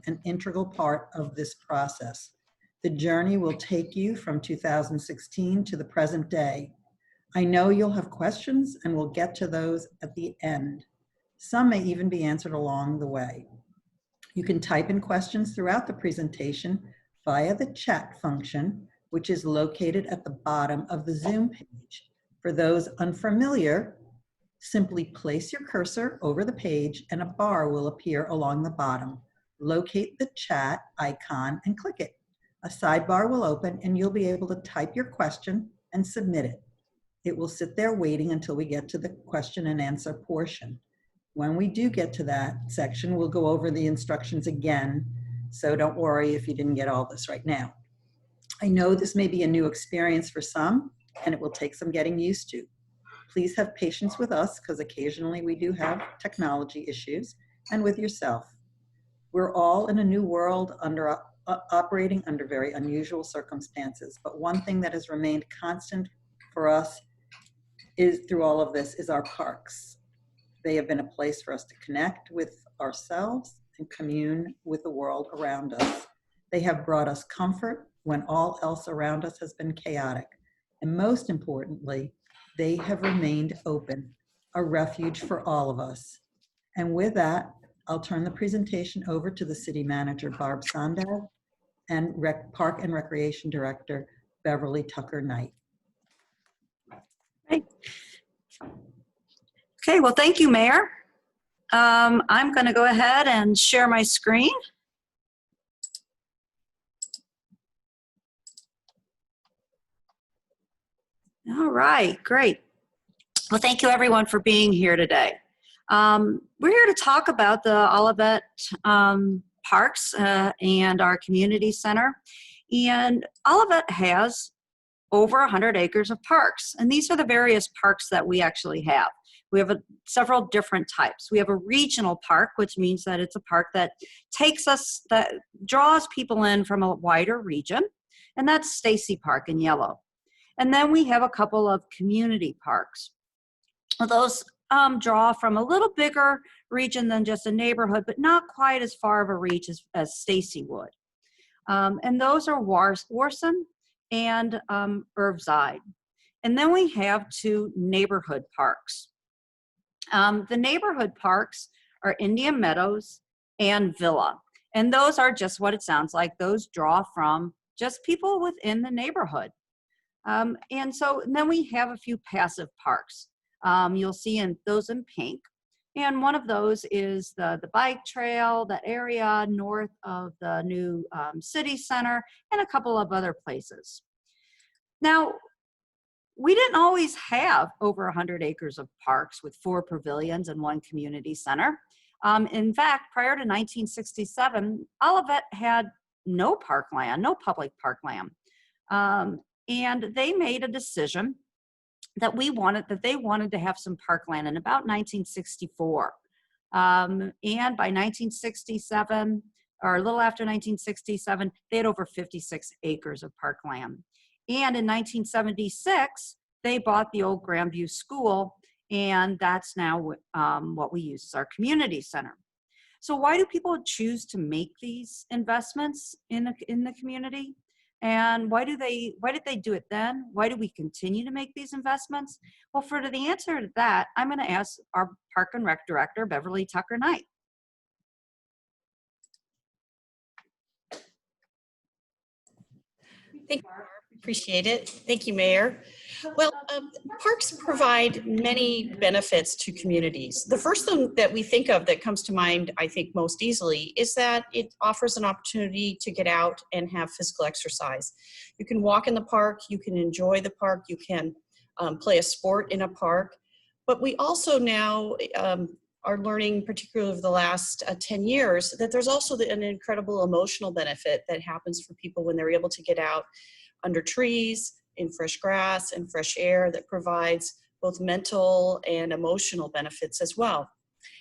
an integral part of this process. The journey will take you from 2016 to the present day. I know you'll have questions and we'll get to those at the end. Some may even be answered along the way. You can type in questions throughout the presentation via the chat function, which is located at the bottom of the Zoom page. For those unfamiliar, simply place your cursor over the page and a bar will appear along the bottom. Locate the chat icon and click it. A sidebar will open and you'll be able to type your question and submit it. It will sit there waiting until we get to the question and answer portion. When we do get to that section, we'll go over the instructions again, so don't worry if you didn't get all this right now. I know this may be a new experience for some, and it will take some getting used to. Please have patience with us, because occasionally we do have technology issues, and with yourself. We're all in a new world operating under very unusual circumstances, but one thing that has remained constant for us through all of this is our parks. They have been a place for us to connect with ourselves and commune with the world around us. They have brought us comfort when all else around us has been chaotic. And most importantly, they have remained open, a refuge for all of us. And with that, I'll turn the presentation over to the City Manager, Barb Sondag, and Park and Recreation Director, Beverly Tucker Knight. Right. Okay, well, thank you, Mayor. I'm going to go ahead and share my screen. All right, great. Well, thank you, everyone, for being here today. We're here to talk about the Olivet Parks and our community center. And Olivet has over 100 acres of parks, and these are the various parks that we actually have. We have several different types. We have a regional park, which means that it's a park that that draws people in from a wider region, and that's Stacy Park in yellow. And then we have a couple of community parks. Those draw from a little bigger region than just a neighborhood, but not quite as far of a reach as Stacy would. And those are Warson and Irveside. And then we have two neighborhood parks. The neighborhood parks are Indian Meadows and Villa. And those are just what it sounds like. Those draw from just people within the neighborhood. And then we have a few passive parks. You'll see those in pink. And one of those is the bike trail, that area north of the new city center, and a couple of other places. Now, we didn't always have over 100 acres of parks with 4 pavilions and 1 community center. In fact, prior to 1967, Olivet had no parkland, no public parkland. And they made a decision that they wanted to have some parkland in about 1964. And by 1967, or a little after 1967, they had over 56 acres of parkland. And in 1976, they bought the old Grandview School, and that's now what we use as our community center. So why do people choose to make these investments in the community? And why did they do it then? Why do we continue to make these investments? Well, for the answer to that, I'm going to ask our Park and Rec Director, Beverly Tucker Knight. Thank you, Barb. Appreciate it. Thank you, Mayor. Well, parks provide many benefits to communities. The first thing that we think of that comes to mind, I think most easily, is that it offers an opportunity to get out and have physical exercise. You can walk in the park, you can enjoy the park, you can play a sport in a park, but we also now are learning, particularly over the last 10 years, that there's also an incredible emotional benefit that happens for people when they're able to get out under trees, in fresh grass and fresh air that provides both mental and emotional benefits as well.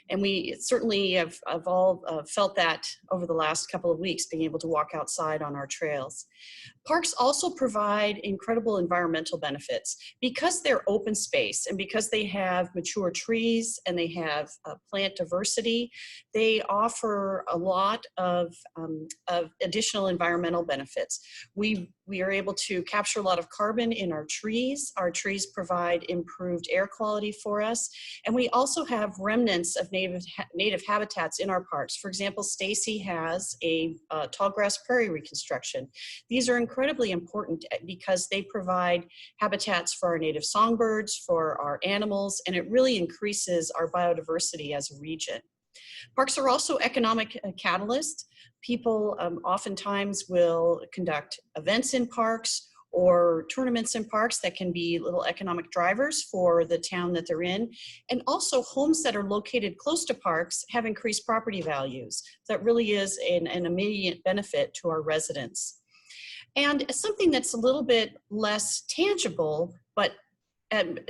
And we certainly have all felt that over the last couple of weeks, being able to walk outside on our trails. Parks also provide incredible environmental benefits because they're open space and because they have mature trees and they have plant diversity. They offer a lot of additional environmental benefits. We are able to capture a lot of carbon in our trees. Our trees provide improved air quality for us. And we also have remnants of native habitats in our parks. For example, Stacy has a tallgrass prairie reconstruction. These are incredibly important because they provide habitats for our native songbirds, for our animals, and it really increases our biodiversity as a region. Parks are also economic catalysts. People oftentimes will conduct events in parks or tournaments in parks that can be little economic drivers for the town that they're in. And also homes that are located close to parks have increased property values. That really is an immediate benefit to our residents. And something that's a little bit less tangible, but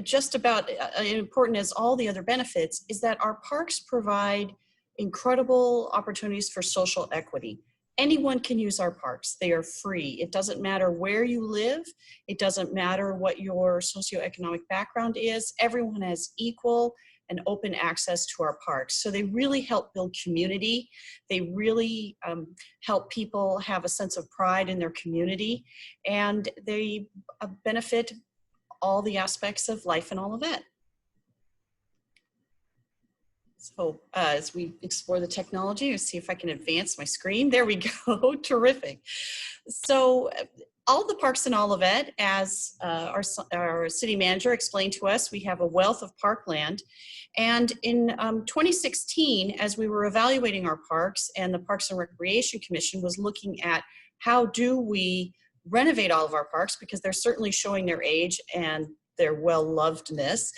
just about important as all the other benefits, is that our parks provide incredible opportunities for social equity. Anyone can use our parks. They are free. It doesn't matter where you live. It doesn't matter what your socioeconomic background is. Everyone has equal and open access to our parks. So they really help build community. They really help people have a sense of pride in their community, and they benefit all the aspects of life in Olivet. So as we explore the technology, let's see if I can advance my screen. There we go. Terrific. So all the parks in Olivet, as our city manager explained to us, we have a wealth of parkland. And in 2016, as we were evaluating our parks, and the Parks and Recreation Commission was looking at how do we renovate all of our parks, because they're certainly showing their age and their well-lovedness.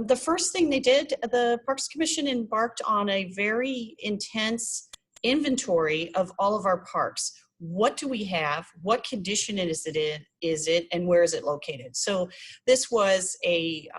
The first thing they did, the Parks Commission embarked on a very intense inventory of all of our parks. What do we have? What condition is it in? And where is it located? So this was a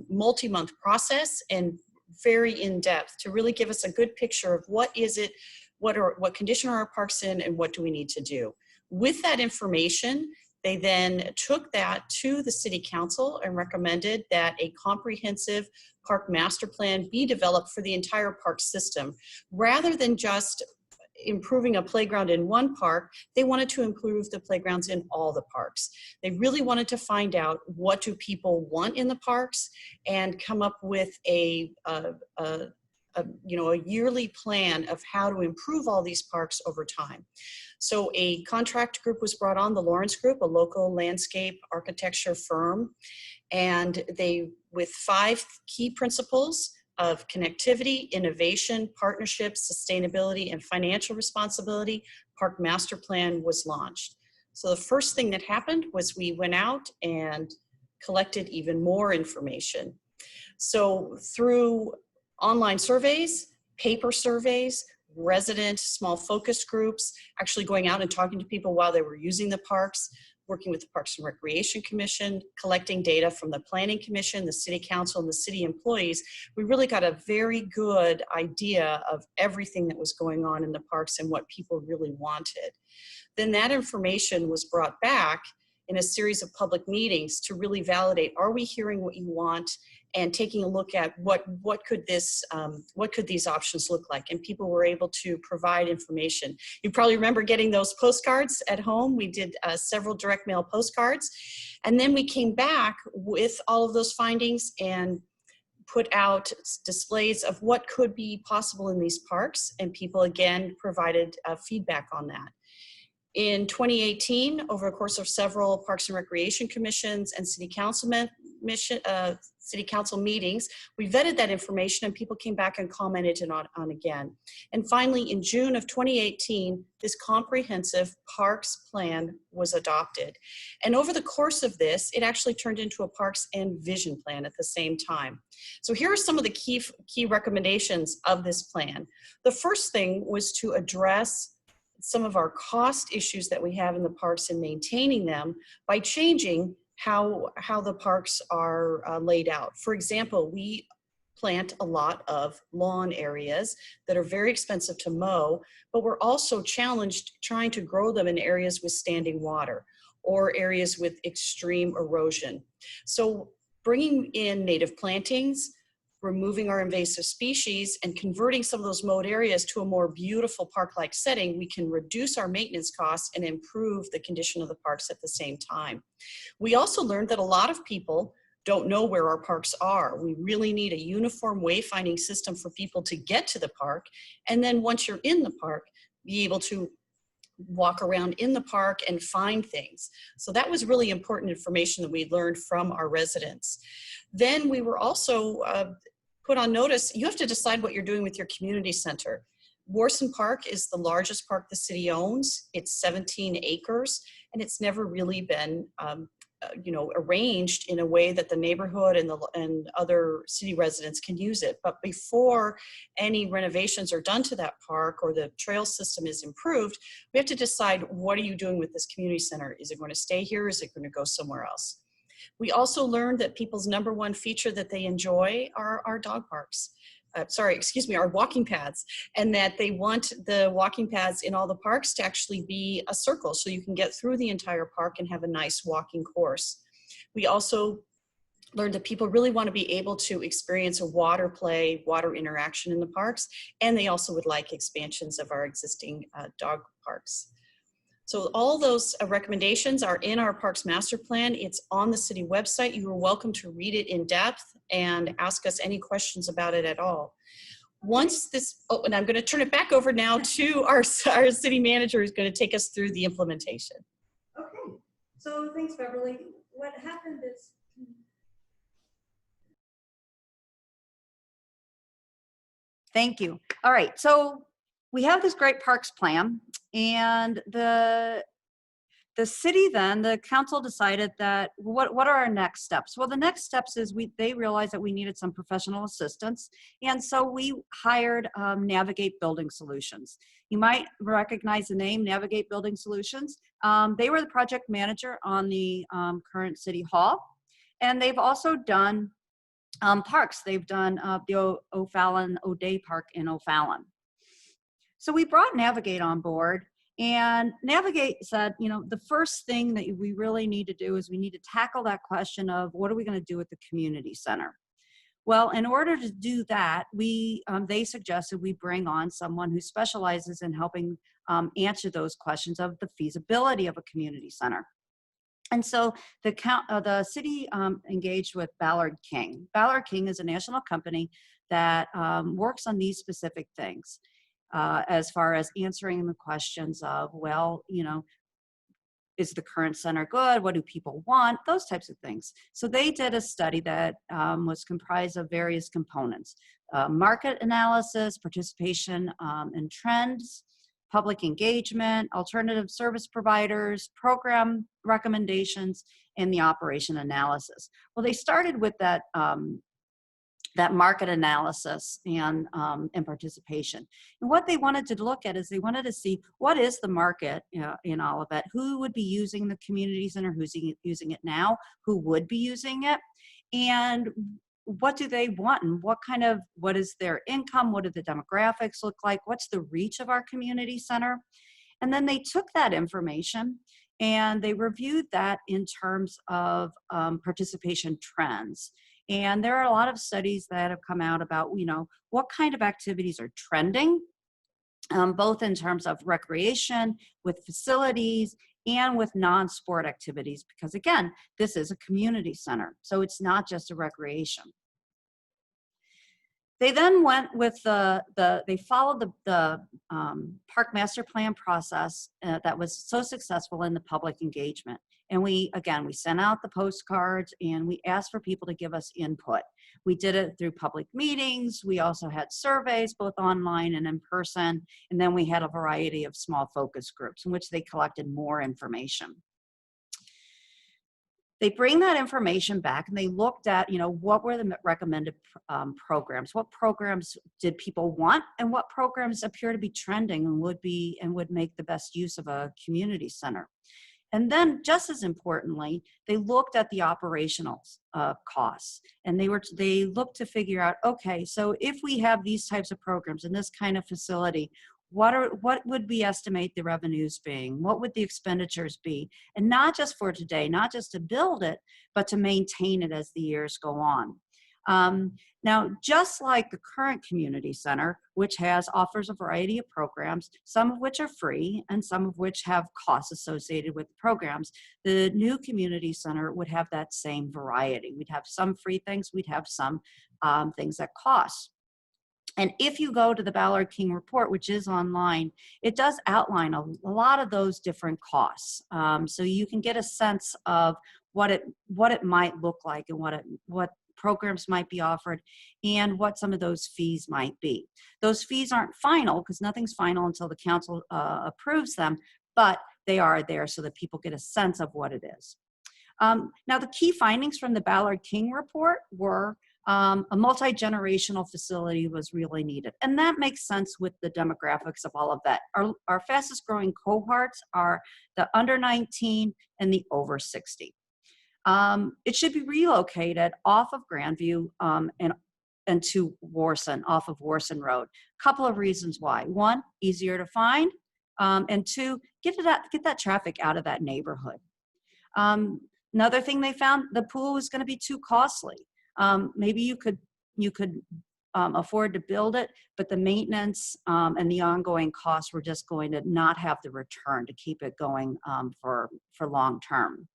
multi-month process and very in-depth to really give us a good picture of what is it, what condition are our parks in, and what do we need to do. With that information, they then took that to the City Council and recommended that a comprehensive park master plan be developed for the entire park system. Rather than just improving a playground in one park, they wanted to improve the playgrounds in all the parks. They really wanted to find out what do people want in the parks and come up with a yearly plan of how to improve all these parks over time. So a contract group was brought on, the Lawrence Group, a local landscape architecture firm, and they, with 5 key principles of connectivity, innovation, partnership, sustainability, and financial responsibility, Park Master Plan was launched. So the first thing that happened was we went out and collected even more information. So through online surveys, paper surveys, resident small focus groups, actually going out and talking to people while they were using the parks, working with the Parks and Recreation Commission, collecting data from the Planning Commission, the City Council, and the city employees, we really got a very good idea of everything that was going on in the parks and what people really wanted. Then that information was brought back in a series of public meetings to really validate, are we hearing what you want, and taking a look at what could these options look like, and people were able to provide information. You probably remember getting those postcards at home. We did several direct mail postcards, and then we came back with all of those findings and put out displays of what could be possible in these parks, and people again provided feedback on that. In 2018, over a course of several Parks and Recreation Commissions and City Council meetings, we vetted that information and people came back and commented on again. And finally, in June of 2018, this comprehensive parks plan was adopted. And over the course of this, it actually turned into a parks and vision plan at the same time. So here are some of the key recommendations of this plan. The first thing was to address some of our cost issues that we have in the parks and maintaining them by changing how the parks are laid out. For example, we plant a lot of lawn areas that are very expensive to mow, but we're also challenged trying to grow them in areas with standing water or areas with extreme erosion. So bringing in native plantings, removing our invasive species, and converting some of those mowed areas to a more beautiful park-like setting, we can reduce our maintenance costs and improve the condition of the parks at the same time. We also learned that a lot of people don't know where our parks are. We really need a uniform wayfinding system for people to get to the park. And then once you're in the park, be able to walk around in the park and find things. So that was really important information that we learned from our residents. Then we were also put on notice, you have to decide what you're doing with your community center. Warson Park is the largest park the city owns. It's 17 acres, and it's never really been arranged in a way that the neighborhood and other city residents can use it. But before any renovations are done to that park or the trail system is improved, we have to decide, what are you doing with this community center? Is it going to stay here? Is it going to go somewhere else? We also learned that people's number one feature that they enjoy are our dog parks. Our walking paths, and that they want the walking paths in all the parks to actually be a circle so you can get through the entire park and have a nice walking course. We also learned that people really want to be able to experience a water play, water interaction in the parks, and they also would like expansions of our existing dog parks. So all those recommendations are in our Parks Master Plan. It's on the city website. You are welcome to read it in depth and ask us any questions about it at all. Once this, and I'm going to turn it back over now to our city manager, who's going to take us through the implementation. Okay, so thanks, Beverly. What happened is, Thank you. All right, so we have this great parks plan, and the city then, the council decided that what are our next steps? Well, the next steps is they realized that we needed some professional assistance, and so we hired Navigate Building Solutions. You might recognize the name Navigate Building Solutions. They were the project manager on the current City Hall, and they've also done parks. They've done the O'Fallon O'Day Park in O'Fallon. So we brought Navigate on board, and Navigate said, the first thing that we really need to do is we need to tackle that question of what are we going to do with the community center? Well, in order to do that, they suggested we bring on someone who specializes in helping answer those questions of the feasibility of a community center. And so the city engaged with Ballard King. Ballard King is a national company that works on these specific things. As far as answering the questions of, is the current center good? What do people want? Those types of things. So they did a study that was comprised of various components: market analysis, participation in trends, public engagement, alternative service providers, program recommendations, and the operation analysis. Well, they started with that market analysis and participation. And what they wanted to look at is they wanted to see what is the market in Olivet, who would be using the community center, who's using it now, who would be using it, and what do they want, and what is their income, what do the demographics look like, what's the reach of our community center. And then they took that information and they reviewed that in terms of participation trends. And there are a lot of studies that have come out about, what kind of activities are trending, both in terms of recreation, with facilities, and with non-sport activities, because again, this is a community center, so it's not just a recreation. They then went with they followed the Park Master Plan process that was so successful in the public engagement. And we sent out the postcards and we asked for people to give us input. We did it through public meetings. We also had surveys, both online and in person. And then we had a variety of small focus groups in which they collected more information. They bring that information back and they looked at, what were the recommended programs? What programs did people want, and what programs appear to be trending and would make the best use of a community center? And then just as importantly, they looked at the operational costs, and they looked to figure out, okay, so if we have these types of programs in this kind of facility, what would we estimate the revenues being? What would the expenditures be? And not just for today, not just to build it, but to maintain it as the years go on. Now, just like the current community center, which offers a variety of programs, some of which are free and some of which have costs associated with the programs, the new community center would have that same variety. We'd have some free things, we'd have some things that cost. And if you go to the Ballard King report, which is online, it does outline a lot of those different costs. So you can get a sense of what it might look like and what programs might be offered and what some of those fees might be. Those fees aren't final because nothing's final until the council approves them, but they are there so that people get a sense of what it is. Now, the key findings from the Ballard King report were a multi-generational facility was really needed. And that makes sense with the demographics of all of that. Our fastest growing cohorts are the under 19 and the over 60. It should be relocated off of Grandview and to Warson, off of Warson Road. Couple of reasons why. One, easier to find, and two, get that traffic out of that neighborhood. Another thing they found, the pool was going to be too costly. Maybe you could afford to build it, but the maintenance and the ongoing costs were just going to not have the return to keep it going for long term.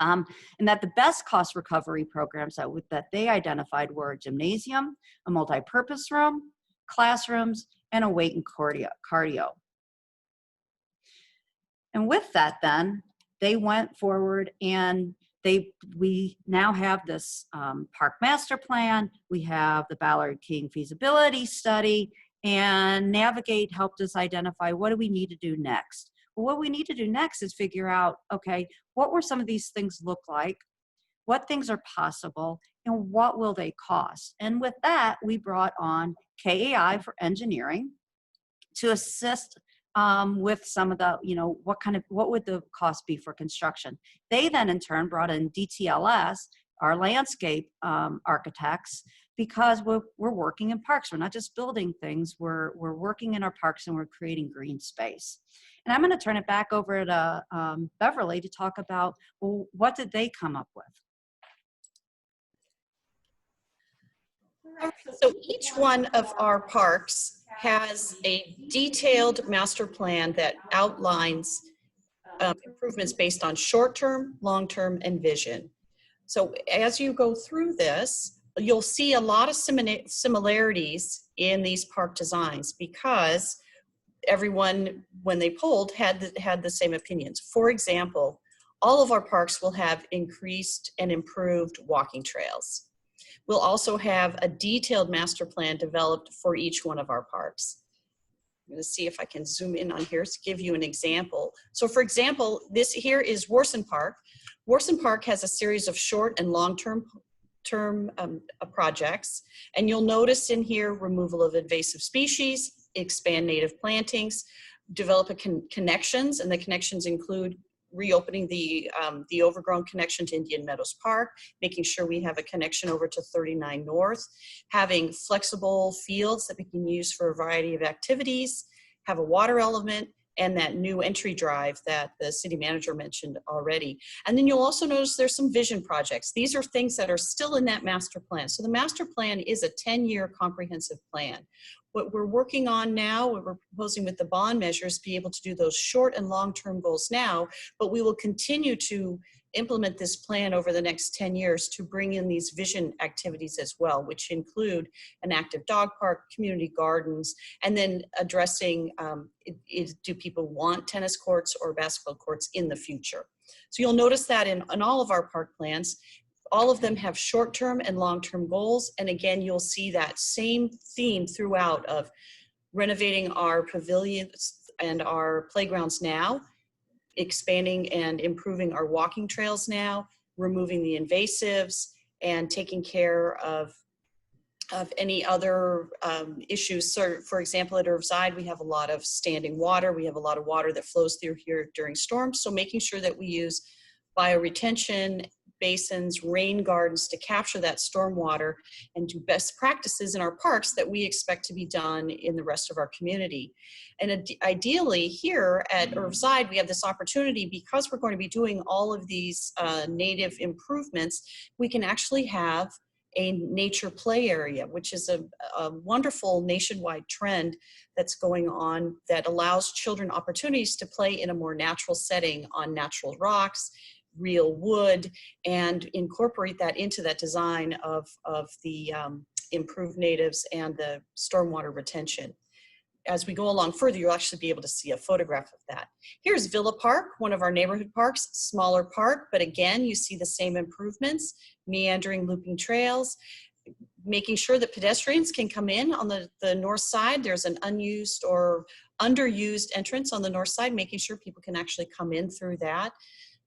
And that the best cost recovery programs that they identified were a gymnasium, a multi-purpose room, classrooms, and a weight and cardio. And with that then, they went forward and we now have this park master plan, we have the Ballard King feasibility study, and Navigate helped us identify what do we need to do next. Well, what we need to do next is figure out, okay, what were some of these things look like, what things are possible, and what will they cost? And with that, we brought on KAI for engineering to assist with some of the, what would the cost be for construction? They then in turn brought in DTLS, our landscape architects, because we're working in parks. We're not just building things, we're working in our parks and we're creating green space. And I'm going to turn it back over to Beverly to talk about, well, what did they come up with? So each one of our parks has a detailed master plan that outlines improvements based on short-term, long-term, and vision. So as you go through this, you'll see a lot of similarities in these park designs because everyone, when they polled, had the same opinions. For example, all of our parks will have increased and improved walking trails. We'll also have a detailed master plan developed for each one of our parks. I'm going to see if I can zoom in on here to give you an example. So for example, this here is Warson Park. Warson Park has a series of short and long-term projects. And you'll notice in here removal of invasive species, expand native plantings, develop connections, and the connections include reopening the overgrown connection to Indian Meadows Park, making sure we have a connection over to 39 North, having flexible fields that we can use for a variety of activities, have a water element, and that new entry drive that the city manager mentioned already. And then you'll also notice there's some vision projects. These are things that are still in that master plan. So the master plan is a 10-year comprehensive plan. What we're working on now, what we're proposing with the bond measures, be able to do those short and long-term goals now, but we will continue to implement this plan over the next 10 years to bring in these vision activities as well, which include an active dog park, community gardens, and then addressing, do people want tennis courts or basketball courts in the future? So you'll notice that in all of our park plans, all of them have short-term and long-term goals. And again, you'll see that same theme throughout of renovating our pavilions and our playgrounds now, expanding and improving our walking trails now, removing the invasives, and taking care of of any other issues. So, for example, at Irvside, we have a lot of standing water. We have a lot of water that flows through here during storms. So making sure that we use bioretention basins, rain gardens to capture that storm water and do best practices in our parks that we expect to be done in the rest of our community. And ideally here at Irvside, we have this opportunity because we're going to be doing all of these native improvements, we can actually have a nature play area, which is a wonderful nationwide trend that's going on that allows children opportunities to play in a more natural setting on natural rocks, real wood, and incorporate that into that design of the improved natives and the stormwater retention. As we go along further, you'll actually be able to see a photograph of that. Here's Villa Park, one of our neighborhood parks, smaller park, but again, you see the same improvements, meandering looping trails, making sure that pedestrians can come in on the north side. There's an unused or underused entrance on the north side, making sure people can actually come in through that,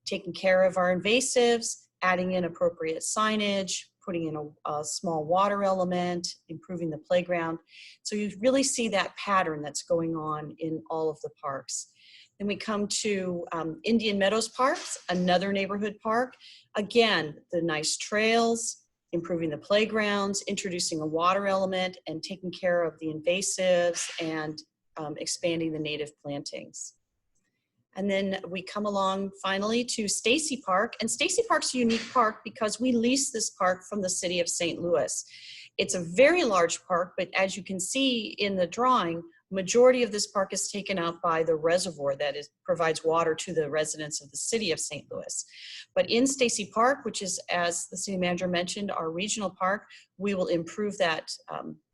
taking care of our invasives, adding in appropriate signage, putting in a small water element, improving the playground. So you really see that pattern that's going on in all of the parks. Then we come to Indian Meadows Parks, another neighborhood park. Again, the nice trails, improving the playgrounds, introducing a water element, and taking care of the invasives and expanding the native plantings. And then we come along finally to Stacy Park. And Stacy Park's a unique park because we lease this park from the city of St. Louis. It's a very large park, but as you can see in the drawing, majority of this park is taken up by the reservoir that provides water to the residents of the city of St. Louis. But in Stacy Park, which is, as the city manager mentioned, our regional park, we will improve that,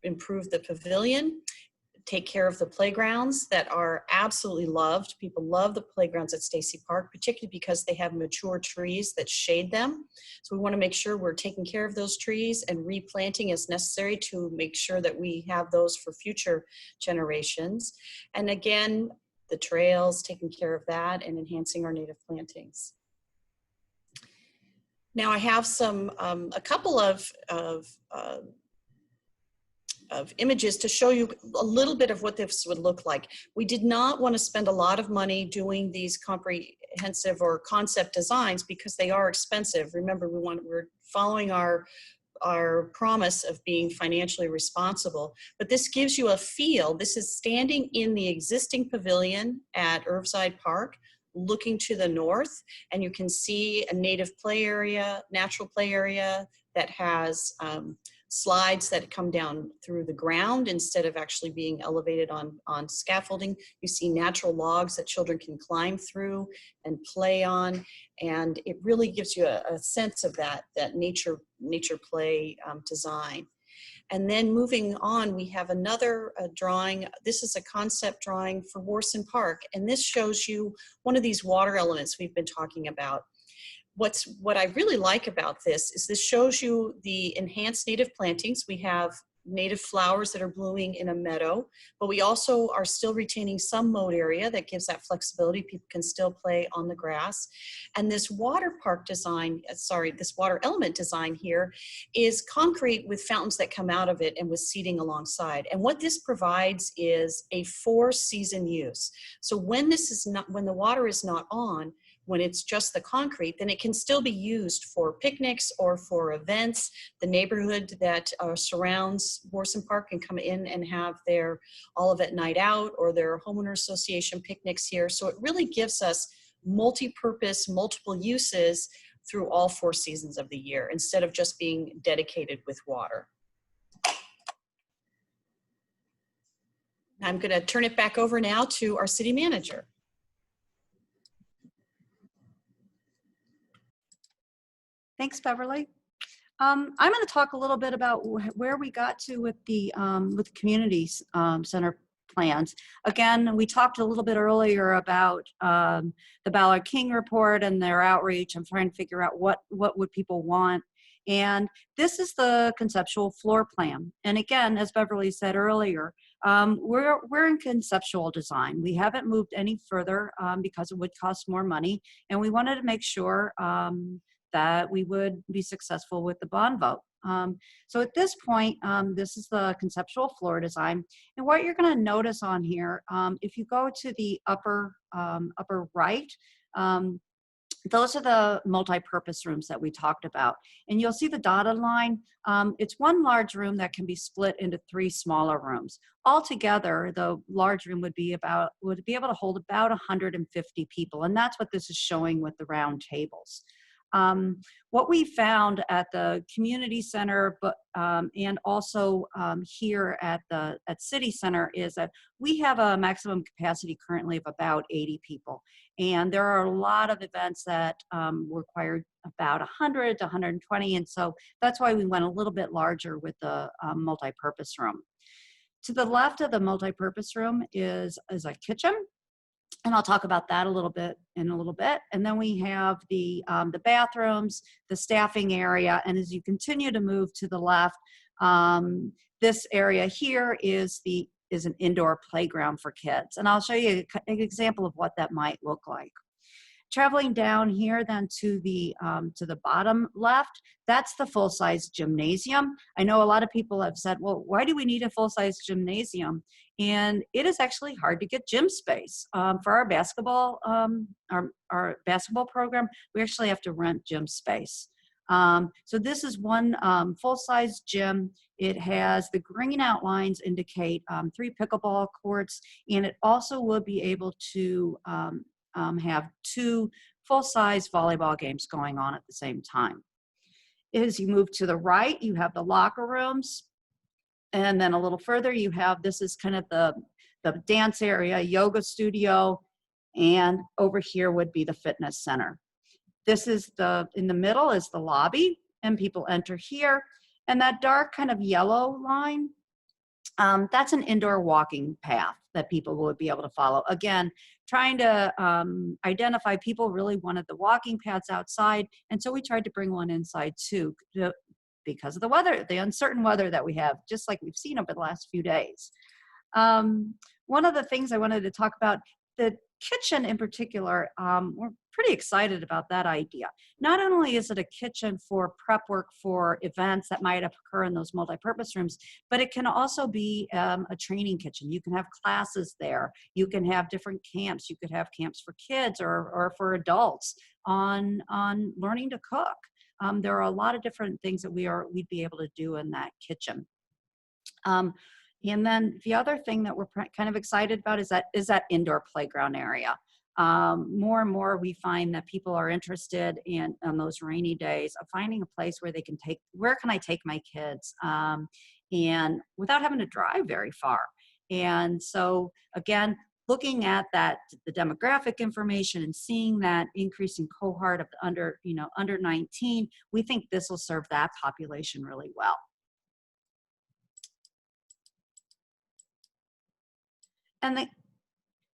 improve the pavilion, take care of the playgrounds that are absolutely loved. People love the playgrounds at Stacy Park, particularly because they have mature trees that shade them. So we want to make sure we're taking care of those trees and replanting as necessary to make sure that we have those for future generations. And again, the trails, taking care of that and enhancing our native plantings. Now I have some, a couple of images to show you a little bit of what this would look like. We did not want to spend a lot of money doing these comprehensive or concept designs because they are expensive. Remember, we're following our promise of being financially responsible, but this gives you a feel. This is standing in the existing pavilion at Irvside Park, looking to the north, and you can see a native play area, natural play area that has slides that come down through the ground instead of actually being elevated on scaffolding. You see natural logs that children can climb through and play on, and it really gives you a sense of that nature play design. And then moving on, we have another drawing. This is a concept drawing for Warson Park, and this shows you one of these water elements we've been talking about. What I really like about this is this shows you the enhanced native plantings. We have native flowers that are blooming in a meadow, but we also are still retaining some moat area that gives that flexibility. People can still play on the grass. And this water park design, this water element design here is concrete with fountains that come out of it and with seating alongside. And what this provides is a 4-season use. So when the water is not on, when it's just the concrete, then it can still be used for picnics or for events. The neighborhood that surrounds Warson Park can come in and have their Olivet night out or their homeowner association picnics here. So it really gives us multi-purpose, multiple uses through all 4 seasons of the year instead of just being dedicated with water. I'm going to turn it back over now to our city manager. Thanks, Beverly. I'm going to talk a little bit about where we got to with the community center plans. Again, we talked a little bit earlier about the Ballard King report and their outreach. I'm trying to figure out what would people want. And this is the conceptual floor plan. And again, as Beverly said earlier, we're in conceptual design. We haven't moved any further because it would cost more money. And we wanted to make sure that we would be successful with the bond vote. So at this point, this is the conceptual floor design. And what you're going to notice on here, if you go to the upper right, those are the multi-purpose rooms that we talked about. And you'll see the dotted line. It's one large room that can be split into 3 smaller rooms. Altogether, the large room would be able to hold about 150 people. And that's what this is showing with the round tables. What we found at the community center, and also here at City Center, is that we have a maximum capacity currently of about 80 people. And there are a lot of events that require about 100 to 120. And so that's why we went a little bit larger with the multi-purpose room. To the left of the multi-purpose room is a kitchen. And I'll talk about that in a little bit. And then we have the bathrooms, the staffing area, and as you continue to move to the left, this area here is an indoor playground for kids. And I'll show you an example of what that might look like. Traveling down here then to the bottom left, that's the full-size gymnasium. I know a lot of people have said, well, why do we need a full-size gymnasium? And it is actually hard to get gym space. For our basketball, our basketball program, we actually have to rent gym space. So this is one full-size gym. It has the green outlines indicate 3 pickleball courts, and it also will be able to have 2 full-size volleyball games going on at the same time. As you move to the right, you have the locker rooms. And then a little further, you have, this is kind of the dance area, yoga studio, and over here would be the fitness center. This is in the middle is the lobby, and people enter here. And that dark kind of yellow line, that's an indoor walking path that people would be able to follow. Again, trying to identify, people really wanted the walking paths outside, and so we tried to bring one inside too, because of the weather, the uncertain weather that we have, just like we've seen over the last few days. One of the things I wanted to talk about, the kitchen in particular, we're pretty excited about that idea. Not only is it a kitchen for prep work for events that might occur in those multi-purpose rooms, but it can also be a training kitchen. You can have classes there. You can have different camps. You could have camps for kids or for adults on learning to cook. There are a lot of different things that we'd be able to do in that kitchen. And then the other thing that we're kind of excited about is that indoor playground area. More and more we find that people are interested in, on those rainy days, of finding a place where they can where can I take my kids? And without having to drive very far. And so again, looking at the demographic information and seeing that increasing cohort of under 19, we think this will serve that population really well. And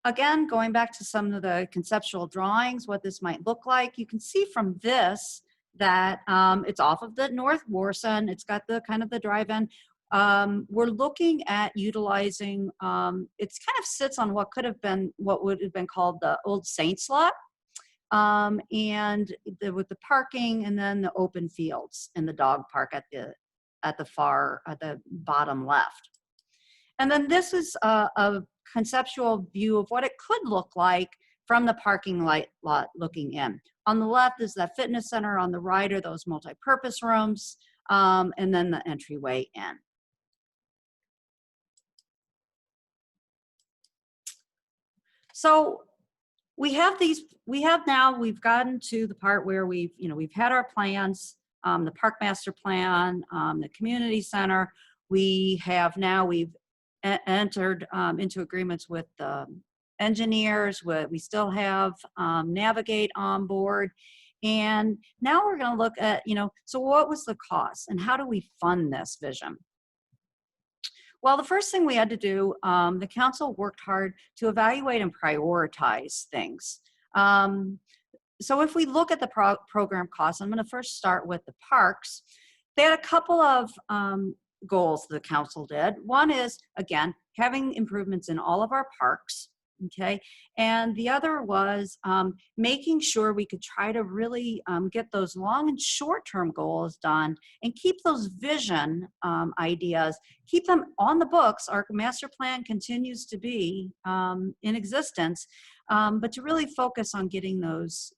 again, going back to some of the conceptual drawings, what this might look like, you can see from this that it's off of the North Warson. It's got the kind of the drive-in. We're looking at utilizing, it kind of sits on what would have been called the old Saints lot, and with the parking, and then the open fields and the dog park at the bottom left. And then this is a conceptual view of what it could look like from the parking lot looking in. On the left is that fitness center. On the right are those multi-purpose rooms, and then the entryway in. So we've gotten to the part where we've had our plans, the park master plan, the community center. We've entered into agreements with the engineers. We still have Navigate on board. And now we're going to look at, so what was the cost and how do we fund this vision? Well, the first thing we had to do, the council worked hard to evaluate and prioritize things. So if we look at the program costs, I'm going to first start with the parks. They had a couple of goals the council did. One is, again, having improvements in all of our parks. Okay, and the other was making sure we could try to really get those long and short-term goals done and keep those vision ideas, keep them on the books. Our master plan continues to be in existence, but to really focus on getting those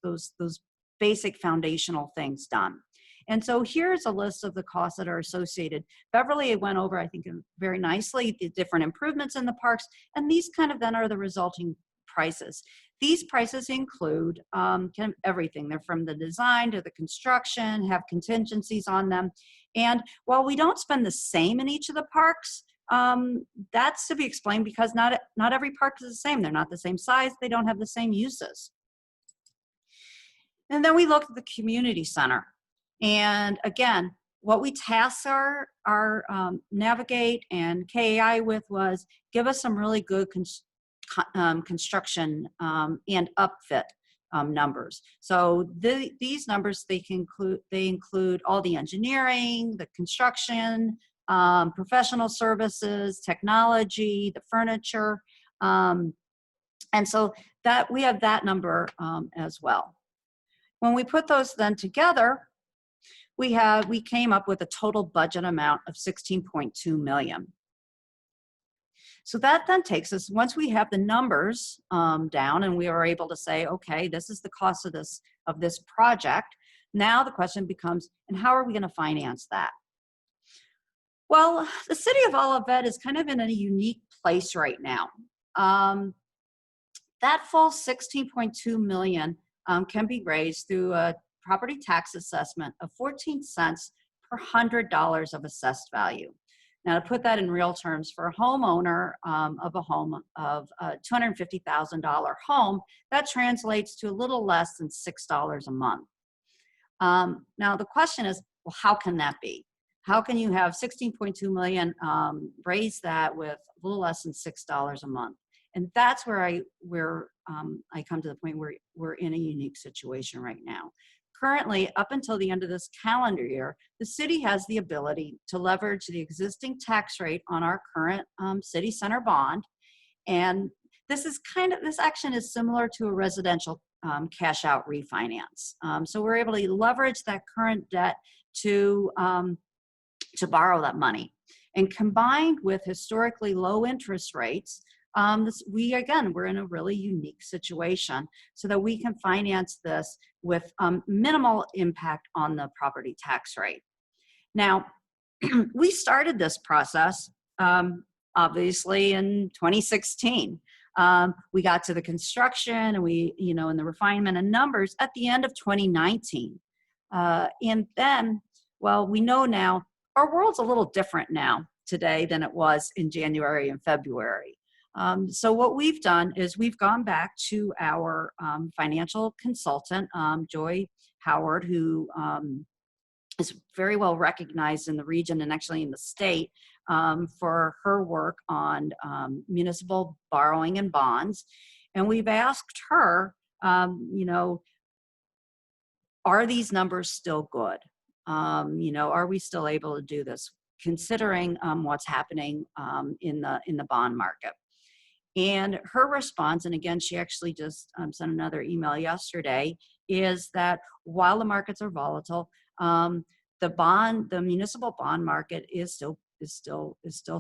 basic foundational things done. And so here's a list of the costs that are associated. Beverly went over, I think, very nicely the different improvements in the parks, and these kind of then are the resulting prices. These prices include kind of everything. They're from the design to the construction, have contingencies on them. And while we don't spend the same in each of the parks, that's to be explained because not every park is the same. They're not the same size. They don't have the same uses. And then we look at the community center. And again, what we tasked our Navigate and KAI with was give us some really good construction and upfit numbers. So these numbers, they include all the engineering, the construction, professional services, technology, the furniture. And so that we have that number as well. When we put those then together, we came up with a total budget amount of $16.2 million. So that then takes us, once we have the numbers down and we are able to say, okay, this is the cost of this project, now the question becomes, and how are we going to finance that? Well, the city of Olivet is kind of in a unique place right now. That full $16.2 million can be raised through a property tax assessment of 14 cents per $100 of assessed value. Now, to put that in real terms, for a homeowner of a home of a $250,000 home, that translates to a little less than $6 a month. Now, the question is, well, how can that be? How can you have 16.2 million raise that with a little less than $6 a month? And that's where I come to the point where we're in a unique situation right now. Currently, up until the end of this calendar year, the city has the ability to leverage the existing tax rate on our current city center bond. And this action is similar to a residential cash out refinance. So we're able to leverage that current debt to borrow that money. And combined with historically low interest rates, we're in a really unique situation so that we can finance this with minimal impact on the property tax rate. Now, we started this process, obviously, in 2016. We got to the construction and and the refinement and numbers at the end of 2019. And then, well, we know now our world's a little different now today than it was in January and February. So what we've done is we've gone back to our financial consultant, Joy Howard, who is very well recognized in the region and actually in the state for her work on municipal borrowing and bonds. And we've asked her, are these numbers still good? Are we still able to do this, considering what's happening in the bond market? And her response, and again, she actually just sent another email yesterday, is that while the markets are volatile, the municipal bond market is still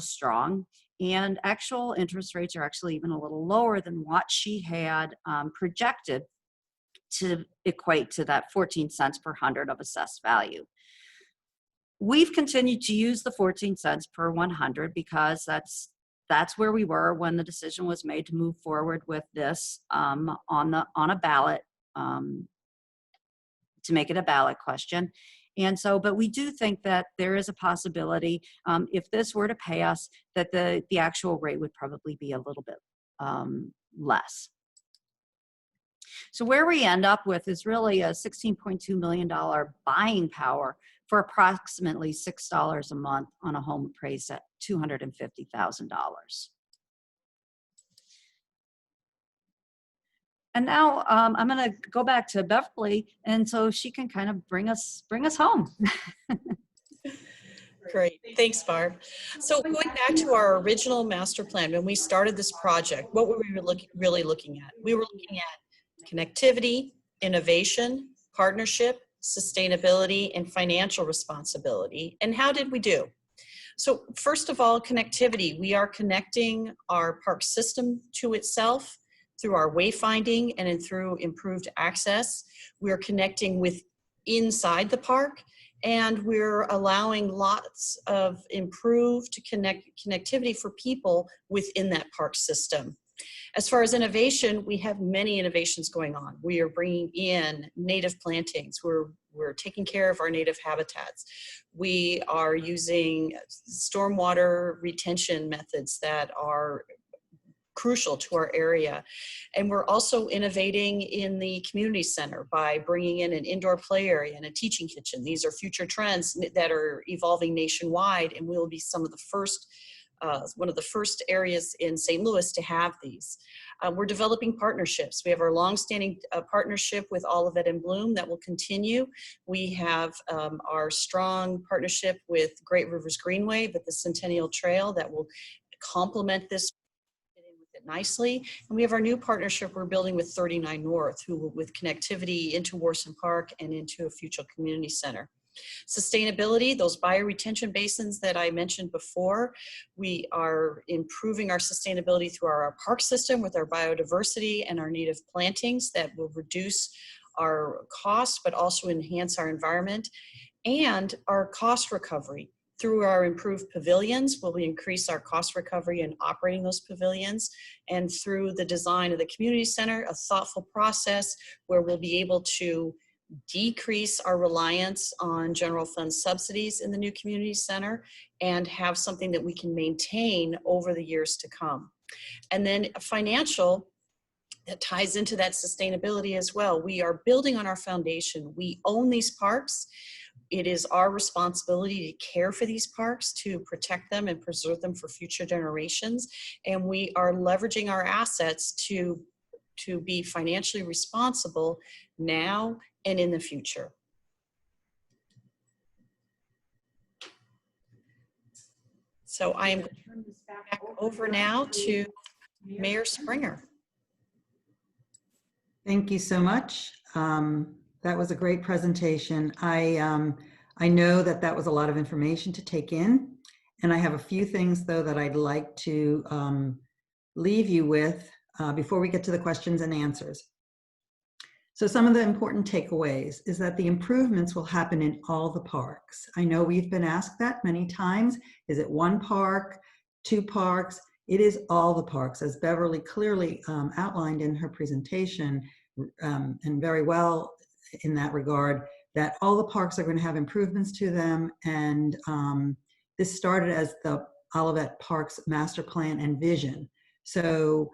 strong, and actual interest rates are actually even a little lower than what she had projected to equate to that 14 cents per 100 of assessed value. We've continued to use the 14 cents per 100 because that's where we were when the decision was made to move forward with this on a ballot, to make it a ballot question. And so, but we do think that there is a possibility, if this were to pay us, that the actual rate would probably be a little bit less. So where we end up with is really a $16.2 million buying power for approximately $6 a month on a home appraised at $250,000. And now I'm going to go back to Beverly, and so she can kind of bring us home. Great. Thanks, Barb. So going back to our original master plan, when we started this project, what were we really looking at? We were looking at connectivity, innovation, partnership, sustainability, and financial responsibility. And how did we do? So first of all, connectivity. We are connecting our park system to itself through our wayfinding and through improved access. We are connecting with inside the park, and we're allowing lots of improved connectivity for people within that park system. As far as innovation, we have many innovations going on. We are bringing in native plantings. We're taking care of our native habitats. We are using stormwater retention methods that are crucial to our area. And we're also innovating in the community center by bringing in an indoor play area and a teaching kitchen. These are future trends that are evolving nationwide, and we'll be some of the first, one of the first areas in St. Louis to have these. We're developing partnerships. We have our longstanding partnership with Olivet and Bloom that will continue. We have our strong partnership with Great Rivers Greenway, but the Centennial Trail that will complement this nicely. And we have our new partnership we're building with 39 North, with connectivity into Warson Park and into a future community center. Sustainability, those bioretention basins that I mentioned before, we are improving our sustainability through our park system with our biodiversity and our native plantings that will reduce our costs, but also enhance our environment, and our cost recovery. Through our improved pavilions, will we increase our cost recovery in operating those pavilions, and through the design of the community center, a thoughtful process where we'll be able to decrease our reliance on general fund subsidies in the new community center and have something that we can maintain over the years to come. And then financial, that ties into that sustainability as well. We are building on our foundation. We own these parks. It is our responsibility to care for these parks, to protect them and preserve them for future generations. And we are leveraging our assets to be financially responsible now and in the future. So I am going to turn this back over now to Mayor Springer. Thank you so much. That was a great presentation. I know that was a lot of information to take in, and I have a few things though that I'd like to leave you with before we get to the questions and answers. So some of the important takeaways is that the improvements will happen in all the parks. I know we've been asked that many times. Is it one park, two parks? It is all the parks, as Beverly clearly outlined in her presentation, and very well in that regard, that all the parks are going to have improvements to them. And this started as the Olivet Parks Master Plan and Vision. So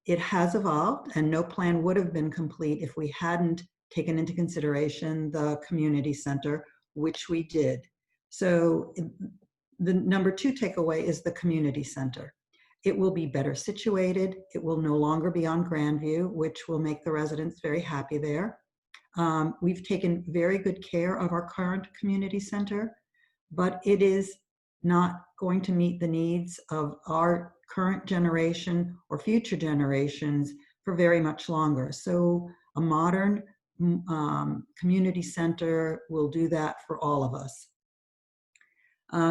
it has evolved, and no plan would have been complete if we hadn't taken into consideration the community center, which we did. So the number two takeaway is the community center. It will be better situated. It will no longer be on Grandview, which will make the residents very happy there. We've taken very good care of our current community center, but it is not going to meet the needs of our current generation or future generations for very much longer. So a modern community center will do that for all of us.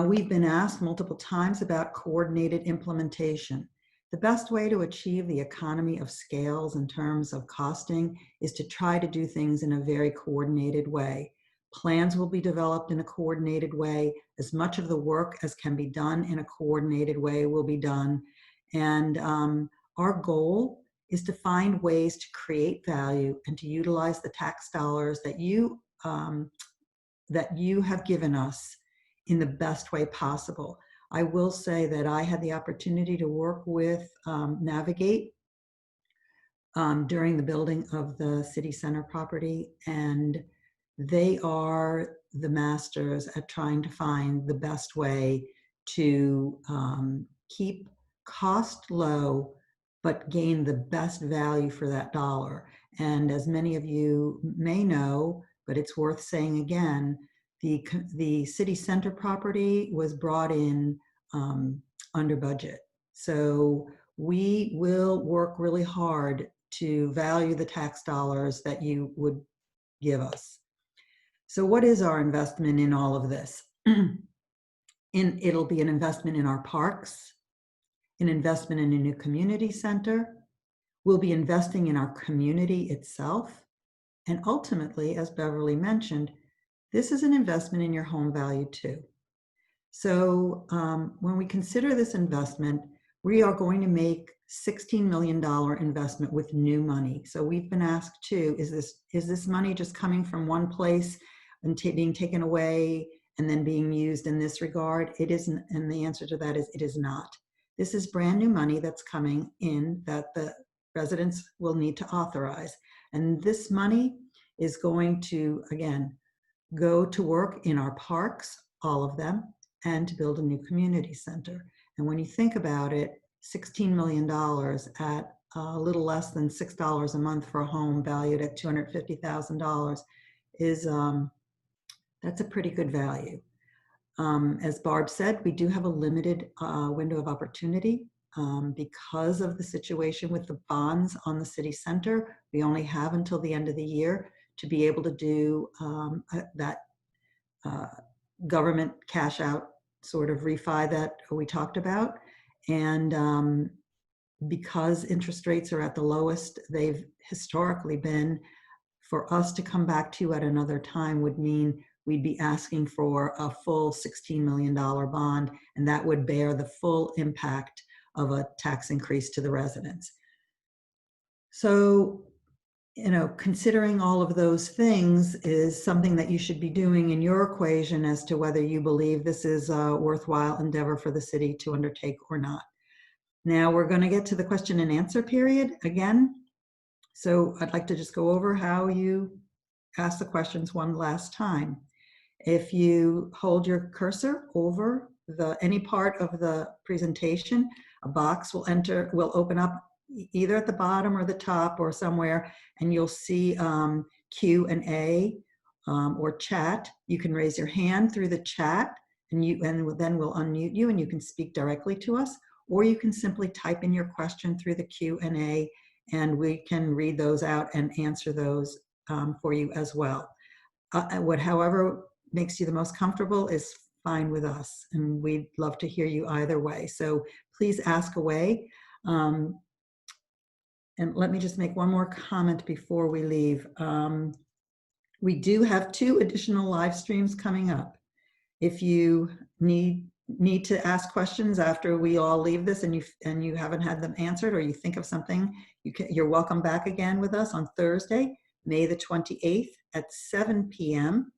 We've been asked multiple times about coordinated implementation. The best way to achieve the economy of scales in terms of costing is to try to do things in a very coordinated way. Plans will be developed in a coordinated way. As much of the work as can be done in a coordinated way will be done. And our goal is to find ways to create value and to utilize the tax dollars that you have given us in the best way possible. I will say that I had the opportunity to work with Navigate during the building of the city center property, and they are the masters at trying to find the best way to keep cost low, but gain the best value for that dollar. And as many of you may know, but it's worth saying again, The city center property was brought in under budget. So we will work really hard to value the tax dollars that you would give us. So what is our investment in all of this? It'll be an investment in our parks, an investment in a new community center. We'll be investing in our community itself. And ultimately, as Beverly mentioned, this is an investment in your home value too. So when we consider this investment, we are going to make $16 million investment with new money. So we've been asked too, is this money just coming from one place and being taken away and then being used in this regard? It isn't, and the answer to that is it is not. This is brand new money that's coming in that the residents will need to authorize. And this money is going to, again, go to work in our parks, all of them, and to build a new community center. And when you think about it, $16 million at a little less than $6 a month for a home valued at $250,000 is, that's a pretty good value. As Barb said, we do have a limited window of opportunity because of the situation with the bonds on the city center. We only have until the end of the year to be able to do that government cash out sort of refi that we talked about. And because interest rates are at the lowest they've historically been, for us to come back to you at another time would mean we'd be asking for a full $16 million bond, and that would bear the full impact of a tax increase to the residents. So, you know, considering all of those things is something that you should be doing in your equation as to whether you believe this is a worthwhile endeavor for the city to undertake or not. Now we're going to get to the question and answer period again. So I'd like to just go over how you ask the questions one last time. If you hold your cursor over any part of the presentation, a box will open up either at the bottom or the top or somewhere, and you'll see Q&A or chat. You can raise your hand through the chat, and then we'll unmute you and you can speak directly to us, or you can simply type in your question through the Q&A and we can read those out and answer those for you as well. However makes you the most comfortable is fine with us, and we'd love to hear you either way. So please ask away. And let me just make one more comment before we leave. We do have 2 additional live streams coming up. If you need to ask questions after we all leave this and you haven't had them answered, or you think of something, you're welcome back again with us on Thursday, May the 28th at 7 p.m.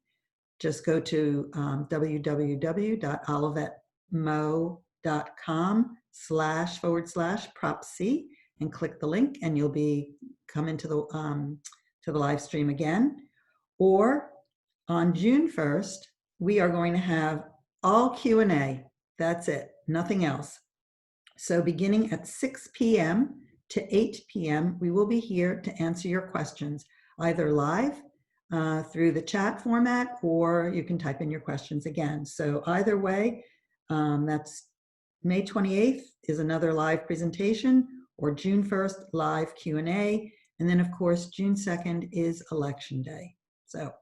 Just go to www.olivetmo.com//Prop-C and click the link, and you'll come into to the live stream again. Or on June 1st, we are going to have all Q&A. That's it, nothing else. So beginning at 6 p.m. to 8 p.m., we will be here to answer your questions, either live through the chat format, or you can type in your questions again. So either way, that's May 28th is another live presentation, or June 1st, live Q&A. And then of course, June 2nd is Election Day. So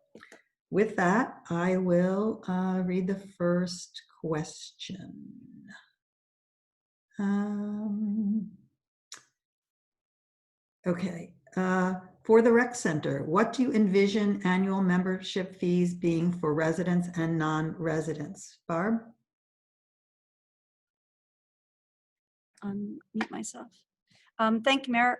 with that, I will read the first question. Okay. For the rec center, what do you envision annual membership fees being for residents and non-residents? Barb? Unmute myself. Thank you, Mayor.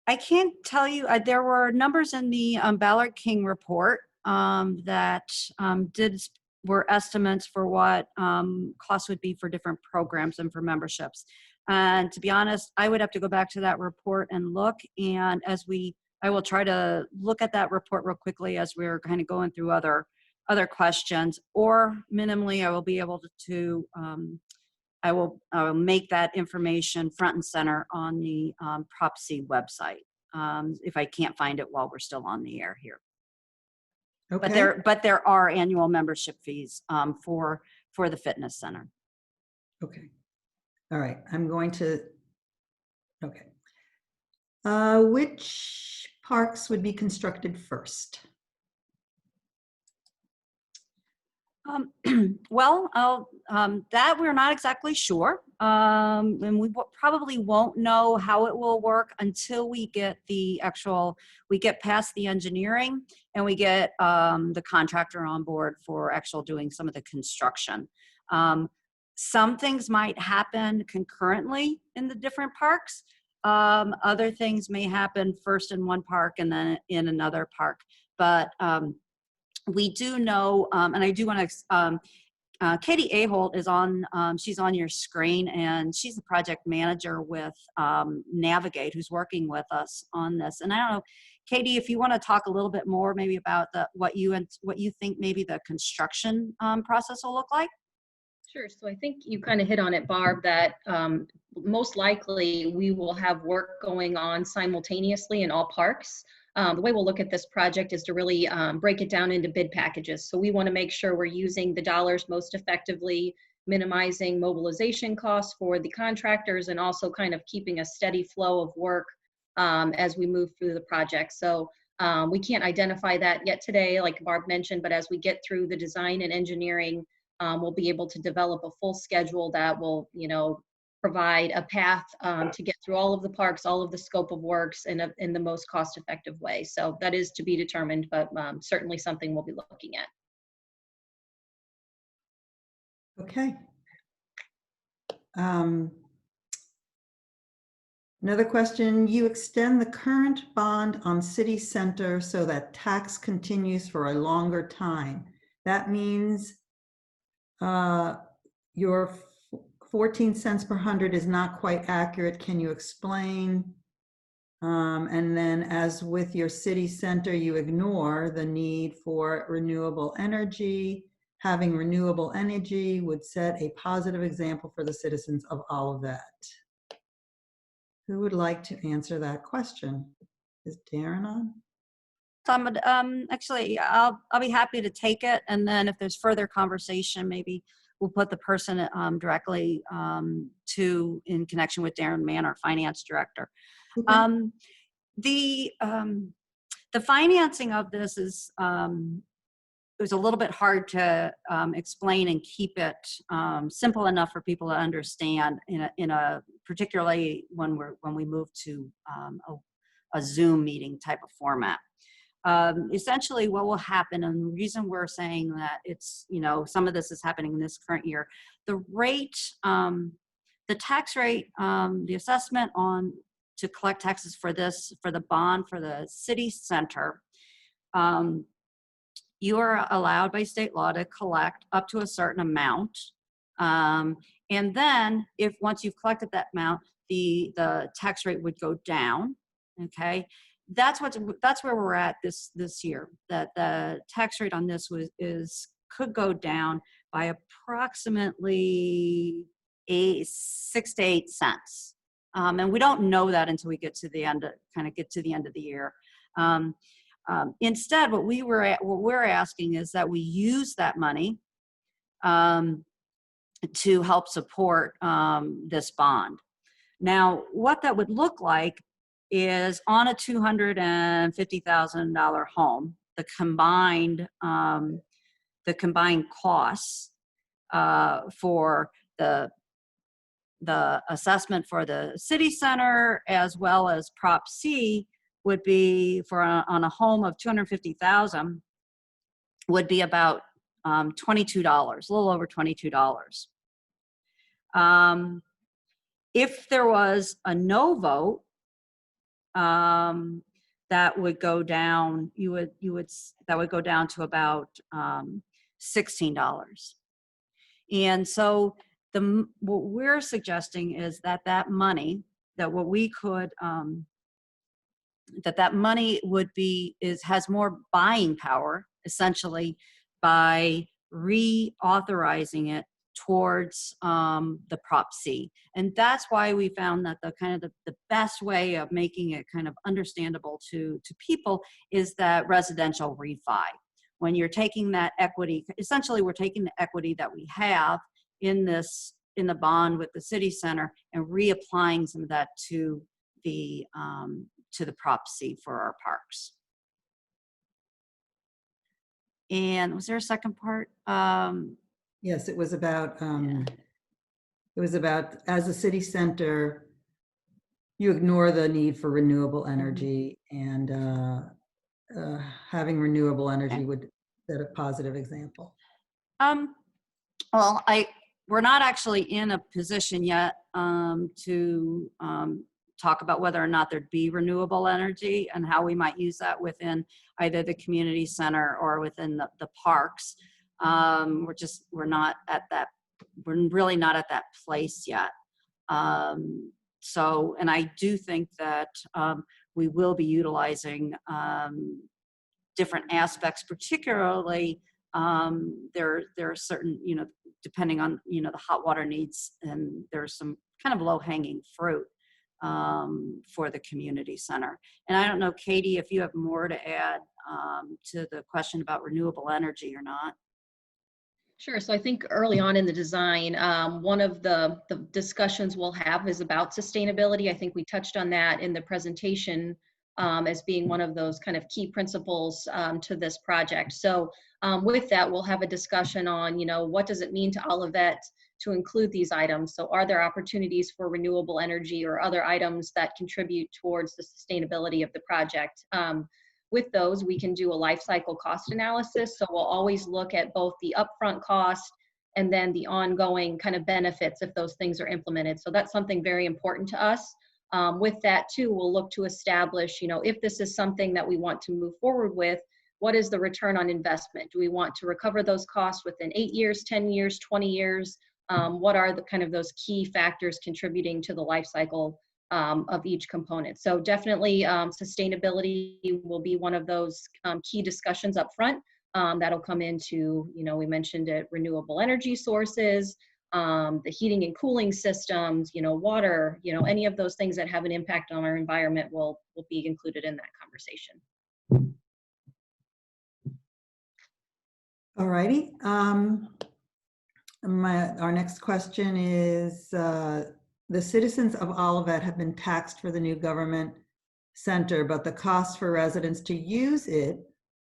I can't tell you, there were numbers in the Ballard King report that were estimates for what costs would be for different programs and for memberships. And to be honest, I would have to go back to that report and look. And I will try to look at that report real quickly as we're kind of going through other questions. Or minimally, I will be able to I will make that information front and center on the Prop-C website if I can't find it while we're still on the air here. Okay. but there are annual membership fees for the fitness center. Okay. All right. I'm going to, okay. Which parks would be constructed first? Well, that we're not exactly sure. And we probably won't know how it will work until we get we get past the engineering and we get the contractor on board for actual doing some of the construction. Some things might happen concurrently in the different parks. Other things may happen first in one park and then in another park. But we do know, and I do want to, Katie Aholt is on, she's on your screen, and she's the project manager with Navigate, who's working with us on this. And I don't know, Katie, if you want to talk a little bit more maybe about what you think maybe the construction process will look like. Sure. So I think you kind of hit on it, Barb, that most likely we will have work going on simultaneously in all parks. The way we'll look at this project is to really break it down into bid packages. So we want to make sure we're using the dollars most effectively, minimizing mobilization costs for the contractors, and also kind of keeping a steady flow of work as we move through the project. So we can't identify that yet today, like Barb mentioned, but as we get through the design and engineering, we'll be able to develop a full schedule that will, provide a path to get through all of the parks, all of the scope of works in the most cost-effective way. So that is to be determined, but certainly something we'll be looking at. Okay. Another question, you extend the current bond on city center so that tax continues for a longer time. That means your 14 cents per hundred is not quite accurate. Can you explain? And then as with your city center, you ignore the need for renewable energy. Having renewable energy would set a positive example for the citizens of Olivet. Who would like to answer that question? Is Darren on? Actually, I'll be happy to take it, and then if there's further conversation, maybe we'll put the person directly in connection with Darren Mann, our finance director. Okay. The financing of this is it was a little bit hard to explain and keep it simple enough for people to understand in a particularly when we move to a Zoom meeting type of format. Essentially what will happen, and the reason we're saying that it's, some of this is happening in this current year, the rate, the tax rate, the assessment to collect taxes for the bond for the city center, you are allowed by state law to collect up to a certain amount. And then once you've collected that amount, the tax rate would go down, okay? That's where we're at this year. That the tax rate on this could go down by approximately 6 to 8 cents, and we don't know that until we get to the end of the year. Instead, what we're asking is that we use that money to help support this bond. Now, what that would look like is on a $250,000 home, the combined costs for the assessment for the city center as well as Prop C would be on a home of $250,000 would be about $22, a little over $22. If there was a no vote, that would go down. That would go down to about $16. And so what we're suggesting is that money, that what we could that money has more buying power essentially by reauthorizing it towards the Prop C. And that's why we found that the best way of making it kind of understandable to people is that residential refi. when you're taking that equity, essentially we're taking the equity that we have in the bond with the city center and reapplying some of that to the Prop C for our parks. And was there a second part? Yes, it was about, as a city center, you ignore the need for renewable energy, and having renewable energy would set a positive example. Well, we're not actually in a position yet to talk about whether or not there'd be renewable energy and how we might use that within either the community center or within the parks. We're really not at that place yet. So, and I do think that we will be utilizing different aspects, particularly there are certain, depending on, the hot water needs, and there's some kind of low hanging fruit for the community center. And I don't know, Katie, if you have more to add to the question about renewable energy or not. Sure. So I think early on in the design, one of the discussions we'll have is about sustainability. I think we touched on that in the presentation as being one of those kind of key principles to this project. So with that, we'll have a discussion on, what does it mean to Olivet to include these items? So are there opportunities for renewable energy or other items that contribute towards the sustainability of the project? With those, we can do a life cycle cost analysis. So we'll always look at both the upfront cost and then the ongoing kind of benefits if those things are implemented. So that's something very important to us. With that too, we'll look to establish, if this is something that we want to move forward with, what is the return on investment? Do we want to recover those costs within 8 years, 10 years, 20 years? What are the kind of those key factors contributing to the life cycle of each component? So definitely sustainability will be one of those key discussions up front. That'll come into, we mentioned it, renewable energy sources, the heating and cooling systems, water, any of those things that have an impact on our environment will be included in that conversation. All righty. Our next question is, the citizens of Olivet have been taxed for the new government center, but the costs for residents to use it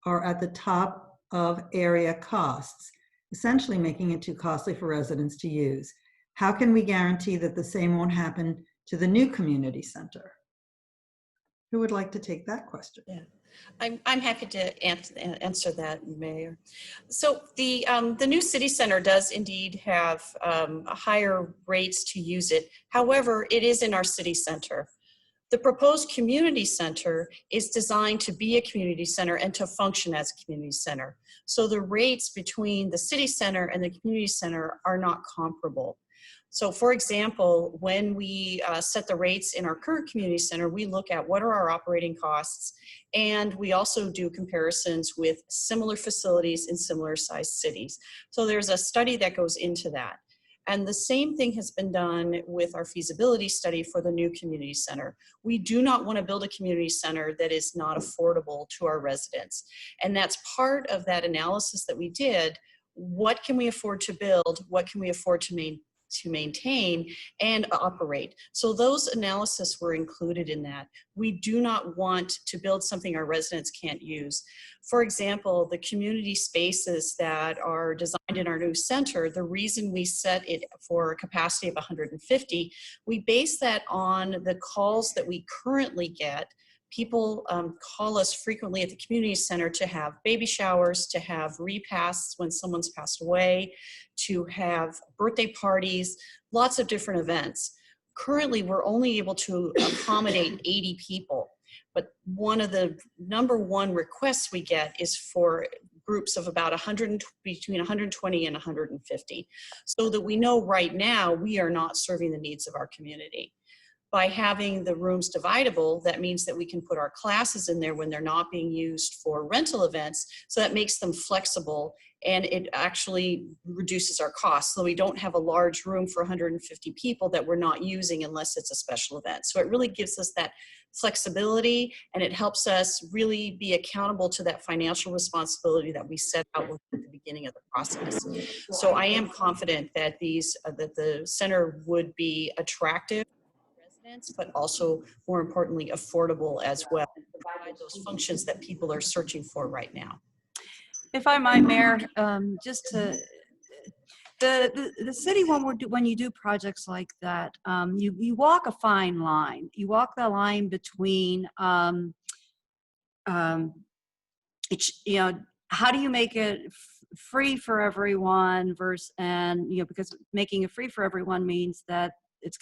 are at the top of area costs, essentially making it too costly for residents to use. How can we guarantee that the same won't happen to the new community center? Who would like to take that question? Yeah, I'm happy to answer that, Mayor. So the new city center does indeed have higher rates to use it. However, it is in our city center. The proposed community center is designed to be a community center and to function as a community center. So the rates between the city center and the community center are not comparable. So for example, when we set the rates in our current community center, we look at what are our operating costs, and we also do comparisons with similar facilities in similar sized cities. So there's a study that goes into that. And the same thing has been done with our feasibility study for the new community center. We do not want to build a community center that is not affordable to our residents. And that's part of that analysis that we did. What can we afford to build? What can we afford to maintain and operate? So those analyses were included in that. We do not want to build something our residents can't use. For example, the community spaces that are designed in our new center, the reason we set it for a capacity of 150, we base that on the calls that we currently get. People call us frequently at the community center to have baby showers, to have repasts when someone's passed away, to have birthday parties, lots of different events. Currently, we're only able to accommodate 80 people, but one of the #1 requests we get is for groups of about between 120 and 150, so that we know right now we are not serving the needs of our community. by having the rooms dividable, that means that we can put our classes in there when they're not being used for rental events. So that makes them flexible, and it actually reduces our costs. So we don't have a large room for 150 people that we're not using unless it's a special event. So it really gives us that flexibility, and it helps us really be accountable to that financial responsibility that we set out with at the beginning of the process. So I am confident that that the center would be attractive to residents, but also more importantly, affordable as well, and provide those functions that people are searching for right now. If I might, Mayor, just to, the city, when you do projects like that, you walk a fine line. You walk the line between, how do you make it free for everyone versus, and, because making it free for everyone means that it's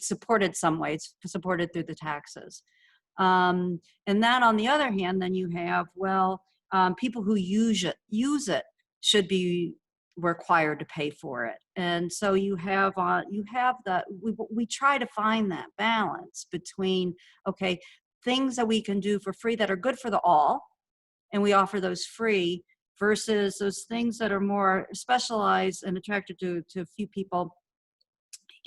supported some way. It's supported through the taxes. And then on the other hand, then you have, people who use it should be required to pay for it. And so we try to find that balance between, okay, things that we can do for free that are good for the all, and we offer those free, versus those things that are more specialized and attracted to a few people,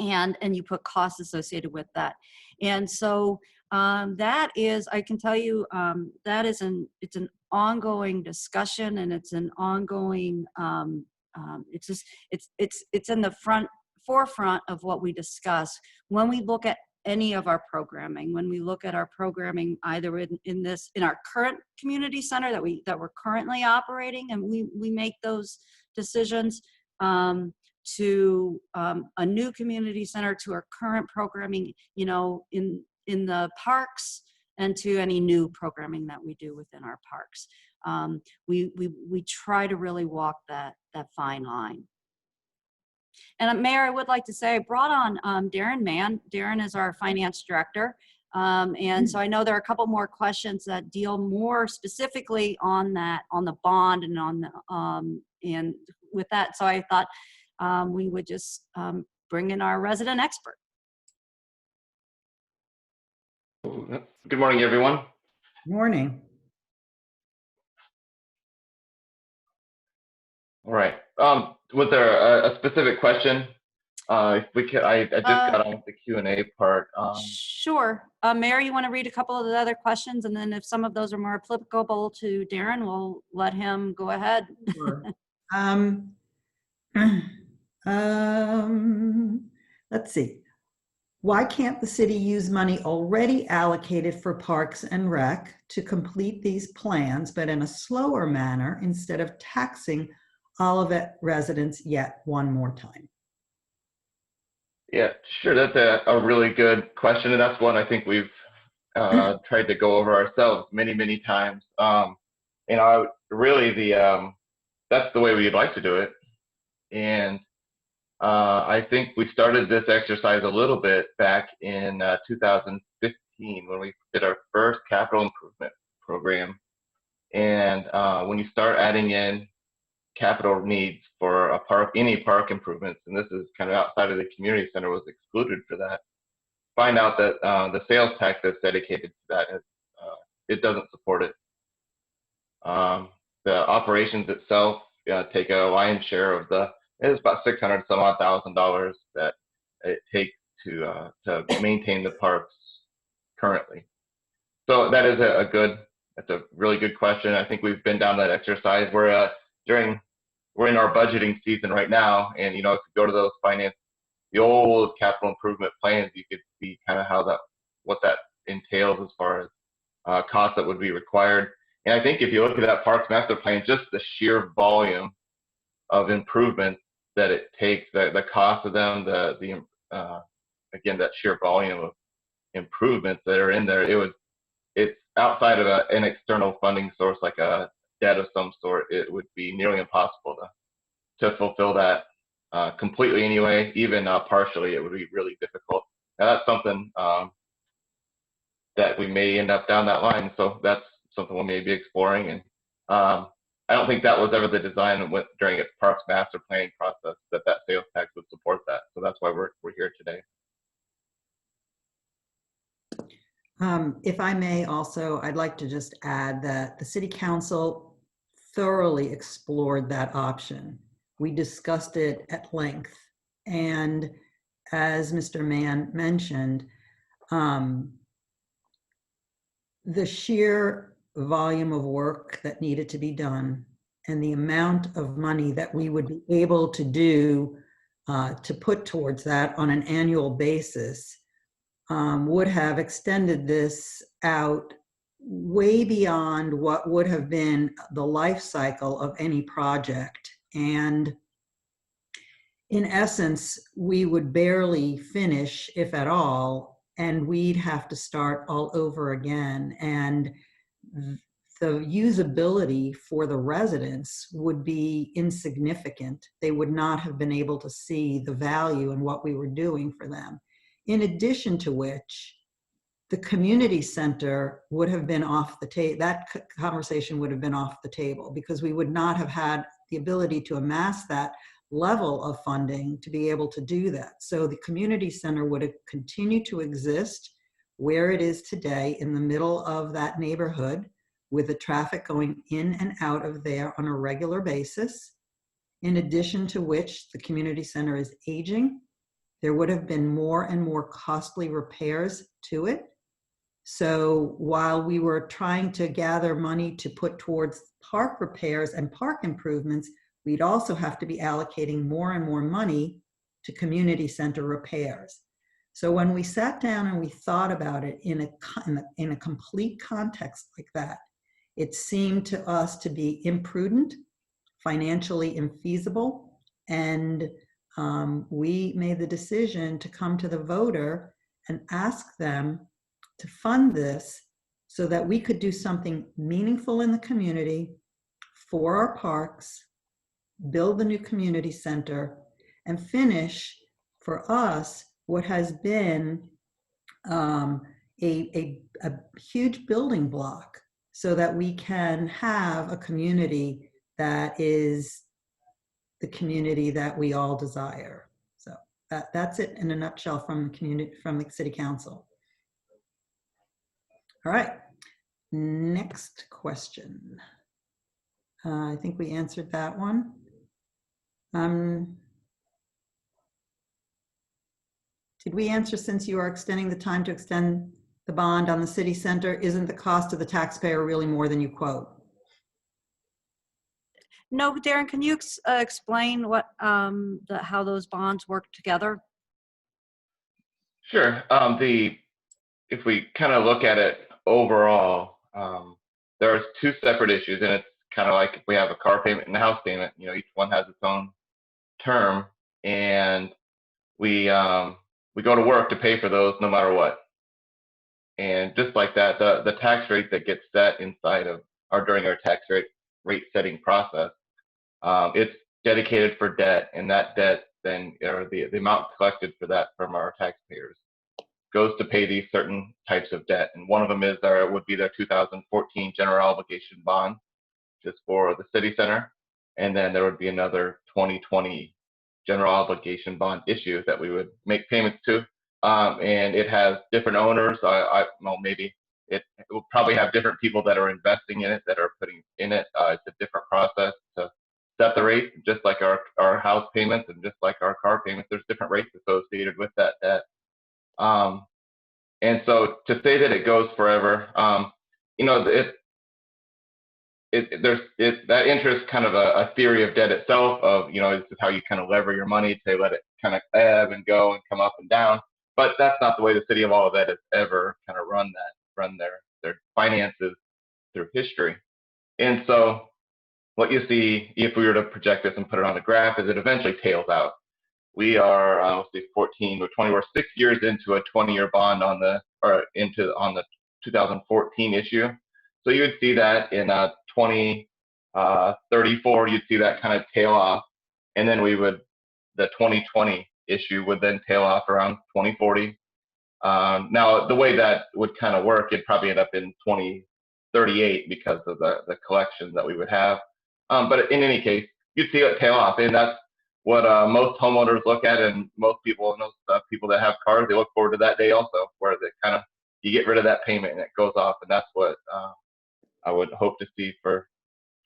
and you put costs associated with that. And so that is, I can tell you, it's an ongoing discussion, and it's an ongoing, it's in the forefront of what we discuss when we look at any of our programming. When we look at our programming, either in our current community center that we're currently operating, and we make those decisions, to a new community center, to our current programming, in the parks, and to any new programming that we do within our parks. We try to really walk that fine line. And Mayor, I would like to say I brought on Darren Mann. Darren is our finance director. And so I know there are a couple more questions that deal more specifically on the bond and on the, and with that. So I thought we would just bring in our resident expert. Good morning, everyone. Morning. All right. Was there a specific question? If we could, I just got on with the Q&A part. Sure. Mayor, you want to read a couple of the other questions, and then if some of those are more applicable to Darren, we'll let him go ahead. Sure. Let's see. Why can't the city use money already allocated for Parks and Rec to complete these plans, but in a slower manner, instead of taxing Olivet residents yet one more time? Yeah, sure. That's a really good question, and that's one I think we've tried to go over ourselves many times. Really, that's the way we'd like to do it, and I think we started this exercise a little bit back in 2015 when we did our first capital improvement program. And when you start adding in capital needs for a park, any park improvements, and this is kind of outside of the community center, was excluded for that, find out that the sales tax that's dedicated to that, it doesn't support it. The operations itself take a lion's share of it's about $600 some odd thousand that it takes to maintain the parks currently. So that is that's a really good question. I think we've been down that exercise. We're in our budgeting season right now, and if you go to those the old capital improvement plans, you could see kind of what that entails as far as costs that would be required. And I think if you look at that Parks Master Plan, just the sheer volume of improvements that it takes, the cost of them, again, that sheer volume of improvements that are in there, it's outside of an external funding source like a debt of some sort. It would be nearly impossible to fulfill that completely anyway. Even partially, it would be really difficult. Now that's something that we may end up down that line. So that's something we may be exploring. And I don't think that was ever the design during its Parks Master Planning process that sales tax would support that. So that's why we're here today. If I may also, I'd like to just add that the city council thoroughly explored that option. We discussed it at length. And as Mr. Mann mentioned, the sheer volume of work that needed to be done and the amount of money that we would be able to do to put towards that on an annual basis would have extended this out way beyond what would have been the life cycle of any project. And in essence, we would barely finish, if at all, and we'd have to start all over again. And the usability for the residents would be insignificant. They would not have been able to see the value in what we were doing for them. In addition to which, the community center would have been off the table. That conversation would have been off the table because we would not have had the ability to amass that level of funding to be able to do that. So the community center would have continued to exist where it is today in the middle of that neighborhood with the traffic going in and out of there on a regular basis. In addition to which, the community center is aging. There would have been more and more costly repairs to it. So while we were trying to gather money to put towards park repairs and park improvements, we'd also have to be allocating more and more money to community center repairs. So when we sat down and we thought about it in a complete context like that, it seemed to us to be imprudent, financially infeasible, and we made the decision to come to the voter and ask them to fund this so that we could do something meaningful in the community for our parks, build the new community center, and finish for us what has been a huge building block so that we can have a community that is the community that we all desire. So that's it in a nutshell from the city council. All right, next question. I think we answered that one. Did we answer, since you are extending the time to extend the bond on the city center, isn't the cost to the taxpayer really more than you quote? No, Darren, can you explain what how those bonds work together? Sure. If we kind of look at it overall, there are two separate issues, and it's kind of like if we have a car payment and a house payment. You know, each one has its own term, and we go to work to pay for those no matter what. And just like that, the tax rate that gets set inside of or during our tax rate setting process, it's dedicated for debt, and that debt then, or the amount collected for that from our taxpayers, goes to pay these certain types of debt. And one of them is would be the 2014 general obligation bond, just for the city center, and then there would be another 2020 general obligation bond issue that we would make payments to, and it has different owners. Well, maybe it will probably have different people that are investing in it, that are putting in it. It's a different process to set the rate, just like our house payments and just like our car payments. There's different rates associated with that debt. And so to say that it goes forever, you know, that interest kind of a theory of debt itself, of, you know, this is how you kind of lever your money to let it kind of ebb and go and come up and down. But that's not the way the city of Olivet has ever kind of run their finances through history. And so what you see, if we were to project this and put it on a graph, is it eventually tails out. We are, let's see, 14 or 20, we're 6 years into a 20-year bond on the 2014 issue. So you would see that in 2034, you'd see that kind of tail off, and then the 2020 issue would then tail off around 2040. Now, the way that would kind of work, it'd probably end up in 2038 because of the collections that we would have. But in any case, you'd see it tail off, and that's what most homeowners look at, and most people, and those people that have cars, they look forward to that day also, where they kind of you get rid of that payment and it goes off, and that's what I would hope to see for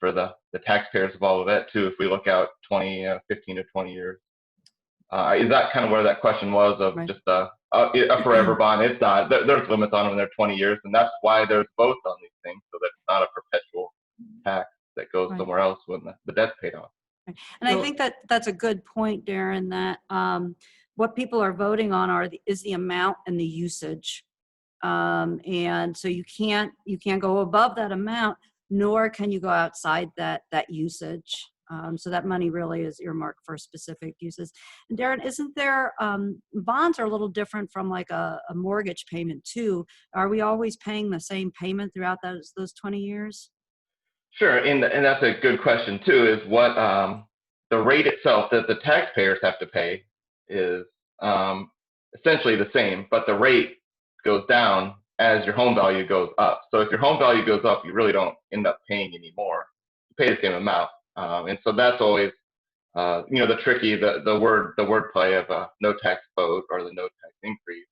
the taxpayers of Olivet too, if we look out 15 to 20 years. Is that kind of where that question was of Right. just a forever bond? It's not. There's limits on them. They're 20 years, and that's why there's votes on these things, so that it's not a perpetual tax that goes Right. somewhere else when the debt's paid off. And I So- think that that's a good point, Darren, that what people are voting on is the amount and the usage. And so you can't go above that amount, nor can you go outside that usage. So that money really is earmarked for specific uses. And Darren, isn't there, bonds are a little different from like a mortgage payment too. Are we always paying the same payment throughout those 20 years? Sure, and that's a good question too. Is what the rate itself that the taxpayers have to pay is essentially the same, but the rate goes down as your home value goes up. So if your home value goes up, you really don't end up paying any more. You pay the same amount, and so that's always the word play of no tax vote or the no tax increase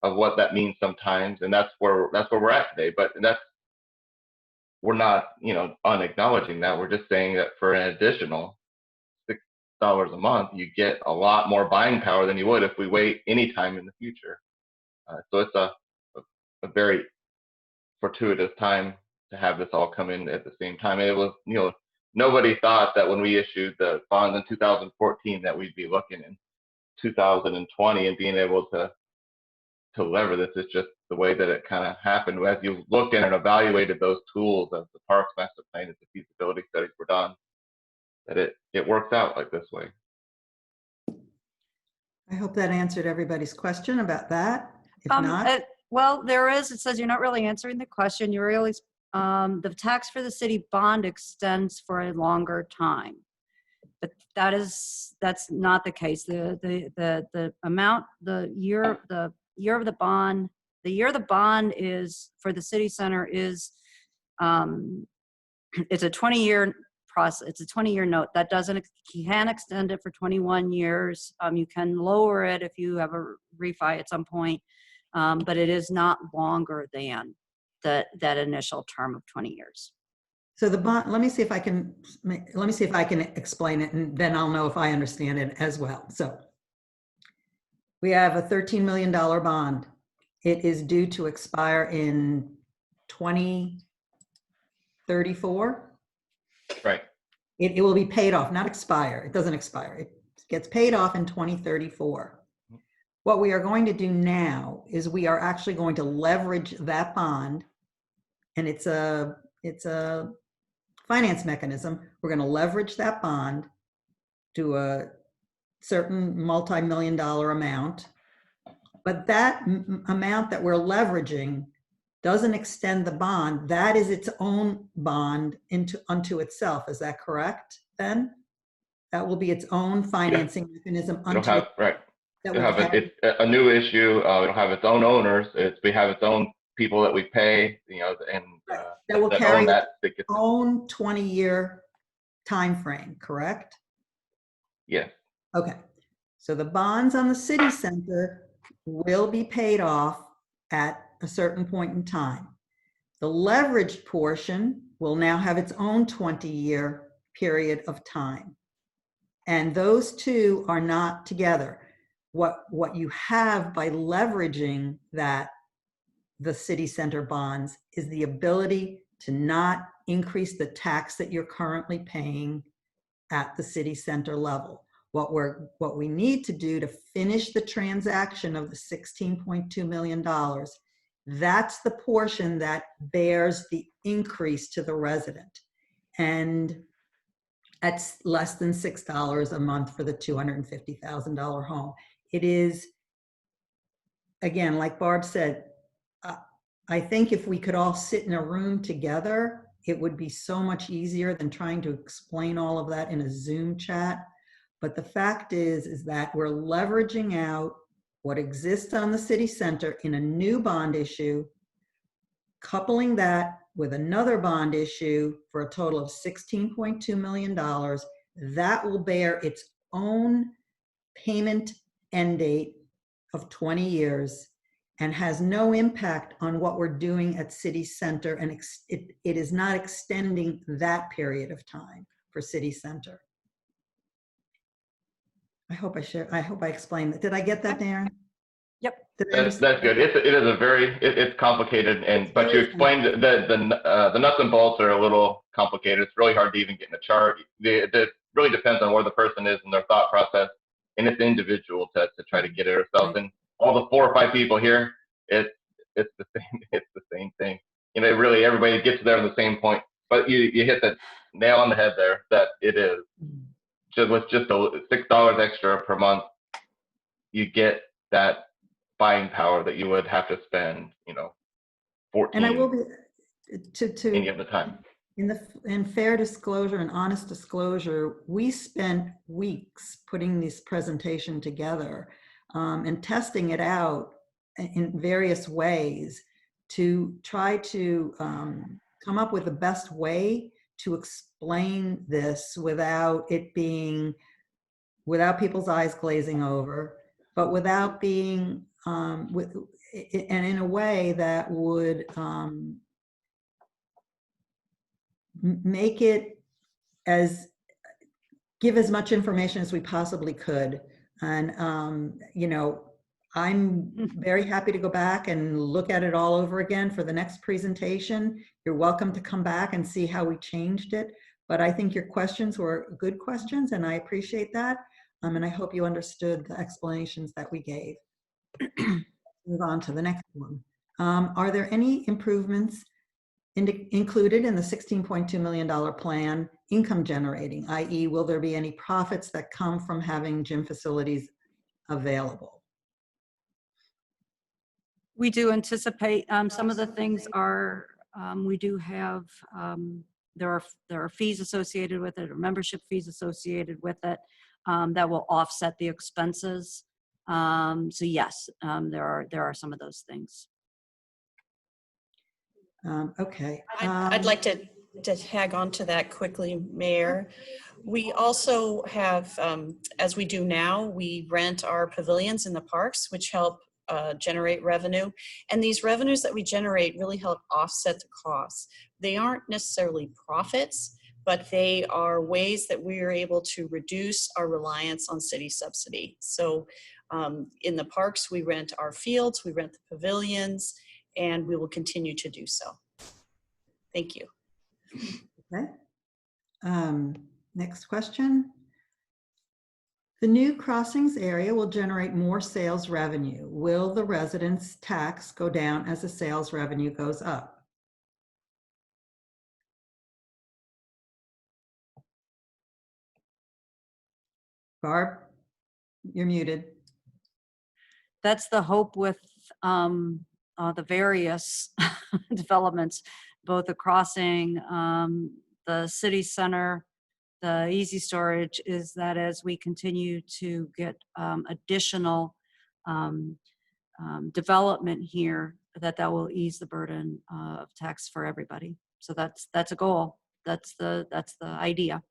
of what that means sometimes, and that's where we're at today. But we're not unacknowledging that. We're just saying that for an additional $6 a month, you get a lot more buying power than you would if we wait any time in the future. So it's a very fortuitous time to have this all come in at the same time. It was, nobody thought that when we issued the bonds in 2014 that we'd be looking in 2020 and being able to lever this. It's just the way that it kind of happened. As you looked at and evaluated those tools as the Parks Master Plan, as the feasibility studies were done, that it works out like this way. I hope that answered everybody's question about that. If not, Well, it says you're not really answering the question. You really, the tax for the city bond extends for a longer time. But that's not the case. The amount, the year of the bond is for the city center is, it's a 20-year process. It's a 20-year note. That you can extend it for 21 years. You can lower it if you have a refi at some point, but it is not longer than that initial term of 20 years. so the bond, let me see if I can explain it, and then I'll know if I understand it as well. So we have a $13 million bond. It is due to expire in 2034. Right. It will be paid off, not expire. It doesn't expire. It gets paid off in 2034. What we are going to do now is we are actually going to leverage that bond, and it's a finance mechanism. We're going to leverage that bond to a certain multi-million-dollar amount, but that amount that we're leveraging doesn't extend the bond. That is its own bond unto itself. Is that correct, Ben? That will be its own financing mechanism It'll have, right. that It'll will have it's a new issue. It'll have its own owners. We have its own people that we pay, and that will that carry own that. its own 20-year time frame, correct? Yes. Okay, so the bonds on the city center will be paid off at a certain point in time. The leveraged portion will now have its own 20-year period of time. And those two are not together. What you have by leveraging the city center bonds is the ability to not increase the tax that you're currently paying at the city center level. What we need to do to finish the transaction of the $16.2 million, that's the portion that bears the increase to the resident. And that's less than $6 a month for the $250,000 home. It is, again, like Barb said, I think if we could all sit in a room together, it would be so much easier than trying to explain all of that in a Zoom chat. But the fact is that we're leveraging out what exists on the city center in a new bond issue, coupling that with another bond issue for a total of $16.2 million. That will bear its own payment end date of 20 years. and has no impact on what we're doing at City Center, and it is not extending that period of time for City Center. I hope I explained that. Did I get that, Darren? Yep. Did I That's understand? good. It is a very, it's complicated, but you explained the nuts and bolts are a little complicated. It's really hard to even get in a chart. It really depends on where the person is in their thought process, and it's individual to try to get it ourselves. Right. And all the 4 or 5 people here, it's the same. It's the same thing. You know, really everybody gets there at the same point. But you hit the nail on the head there. That it is with just $6 extra per month, you get that buying power that you would have to spend, 14 And I will be, any of the time. in fair disclosure and honest disclosure, we spent weeks putting this presentation together and testing it out in various ways to try to come up with the best way to explain this without people's eyes glazing over, but without being, and in a way that would make it give as much information as we possibly could. And, I'm very happy to go back and look at it all over again for the next presentation. You're welcome to come back and see how we changed it. But I think your questions were good questions, and I appreciate that. And I hope you understood the explanations that we gave. Move on to the next one. Are there any improvements included in the $16.2 million plan income generating, i.e. will there be any profits that come from having gym facilities available? We do anticipate some of the things are, we do have, there are fees associated with it, or membership fees associated with it that will offset the expenses. So yes, there are some of those things. Okay. I'd like to tag on to that quickly, Mayor. We also have, as we do now, we rent our pavilions in the parks, which help generate revenue. And these revenues that we generate really help offset the costs. They aren't necessarily profits, but they are ways that we are able to reduce our reliance on city subsidy. So in the parks, we rent our fields, we rent the pavilions, and we will continue to do so. Thank you. Okay. Next question. The new crossings area will generate more sales revenue. Will the residents' tax go down as the sales revenue goes up? Barb, you're muted. That's the hope with the various developments, both the crossing, the city center, the easy storage, is that as we continue to get additional development here, that will ease the burden of tax for everybody. So that's a goal. That's the idea.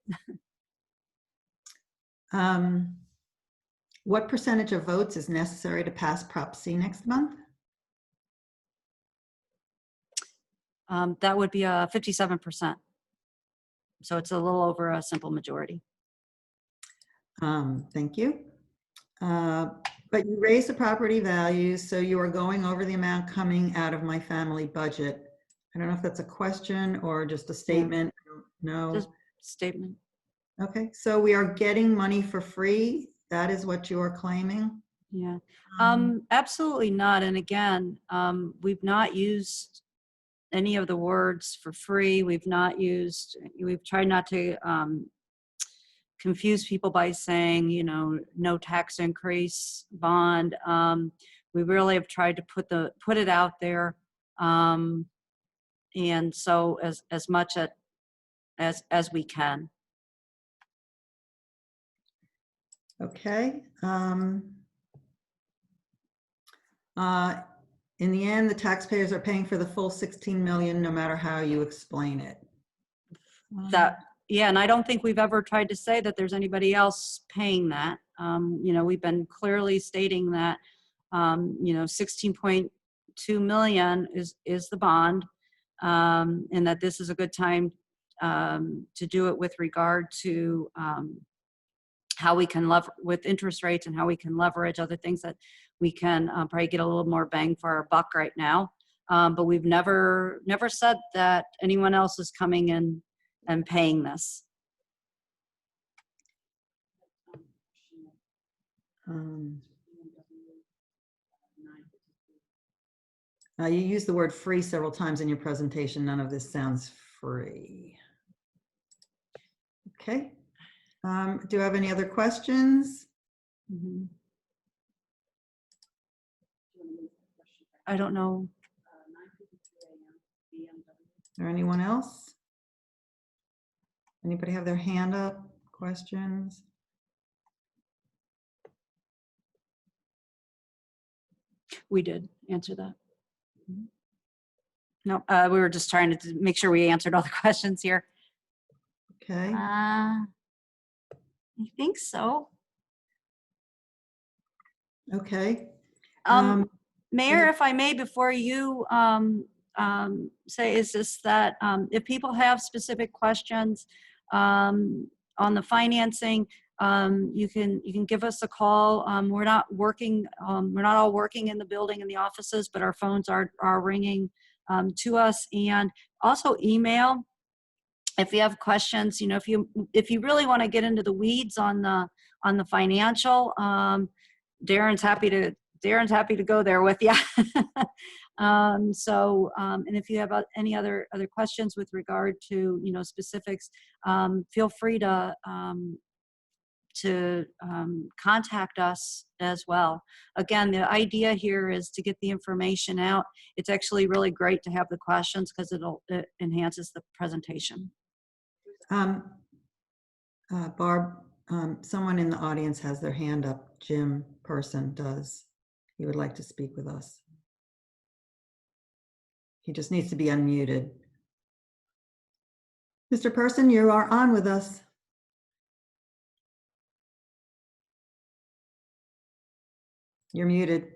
What percentage of votes is necessary to pass Prop C next month? That would be a 57%. So it's a little over a simple majority. Thank you. But you raised the property values, so you are going over the amount coming out of my family budget. I don't know if that's a question or just a statement. No. Just statement. Okay, so we are getting money for free. That is what you are claiming? Yeah. Absolutely not. And again, we've not used any of the words for free. We've tried not to confuse people by saying, no tax increase bond. We really have tried to put it out there. And so as much as we can. Okay. In the end, the taxpayers are paying for the full 16 million, no matter how you explain it. Yeah, and I don't think we've ever tried to say that there's anybody else paying that. We've been clearly stating that, 16.2 2 million is the bond, and that this is a good time to do it with regard to how we can with interest rates and how we can leverage other things that we can probably get a little more bang for our buck right now. But we've never said that anyone else is coming in and paying this. You used the word free several times in your presentation. None of this sounds free. Okay. Do you have any other questions? Mhm. I don't know. Or anyone else? Anybody have their hand up? Questions? We did answer that. No, we were just trying to make sure we answered all the questions here. Okay. I think so. Okay. Mayor, if I may, before you say, is this that if people have specific questions on the financing, you can give us a call. We're not working, we're not all working in the building in the offices, but our phones are ringing to us, and also email if you have questions. You know, if you really want to get into the weeds on the financial, Darren's happy to go there with you. And if you have any other questions with regard to, you know, specifics, feel free to contact us as well. Again, the idea here is to get the information out. It's actually really great to have the questions because it enhances the presentation. Barb, someone in the audience has their hand up. Jim Person does. He would like to speak with us. He just needs to be unmuted. Mr. Person, you are on with us. You're muted.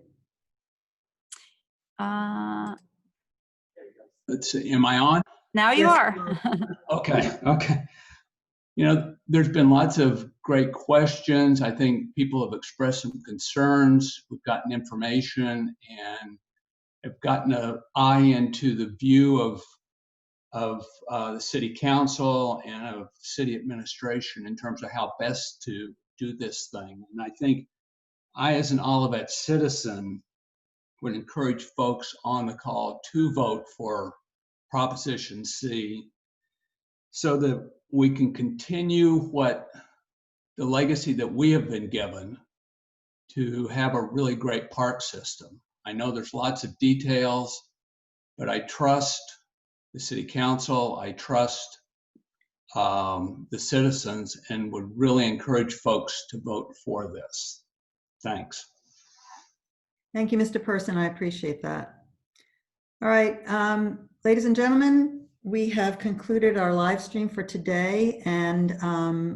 Let's see, am I on? Now you Yes, are. Okay. You know, there's been lots of great questions. I think people have expressed some concerns. We've gotten information and have gotten an eye into the view of the city council and of city administration in terms of how best to do this thing. And I think I, as an Olivet citizen, would encourage folks on the call to vote for Proposition C so that we can continue what the legacy that we have been given to have a really great park system. I know there's lots of details, but I trust the city council, I trust the citizens, and would really encourage folks to vote for this. Thanks. Thank you, Mr. Person. I appreciate that. All right, ladies and gentlemen, we have concluded our live stream for today, and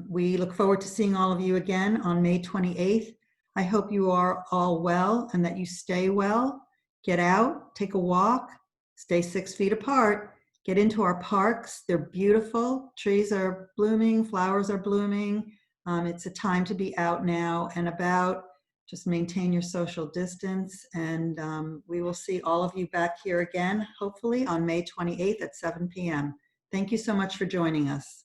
we look forward to seeing all of you again on May 28th. I hope you are all well and that you stay well. Get out, take a walk, stay 6 feet apart, get into our parks. They're beautiful. Trees are blooming, flowers are blooming. It's a time to be out now and about. Just maintain your social distance, and we will see all of you back here again, hopefully on May 28th at 7 p.m. Thank you so much for joining us.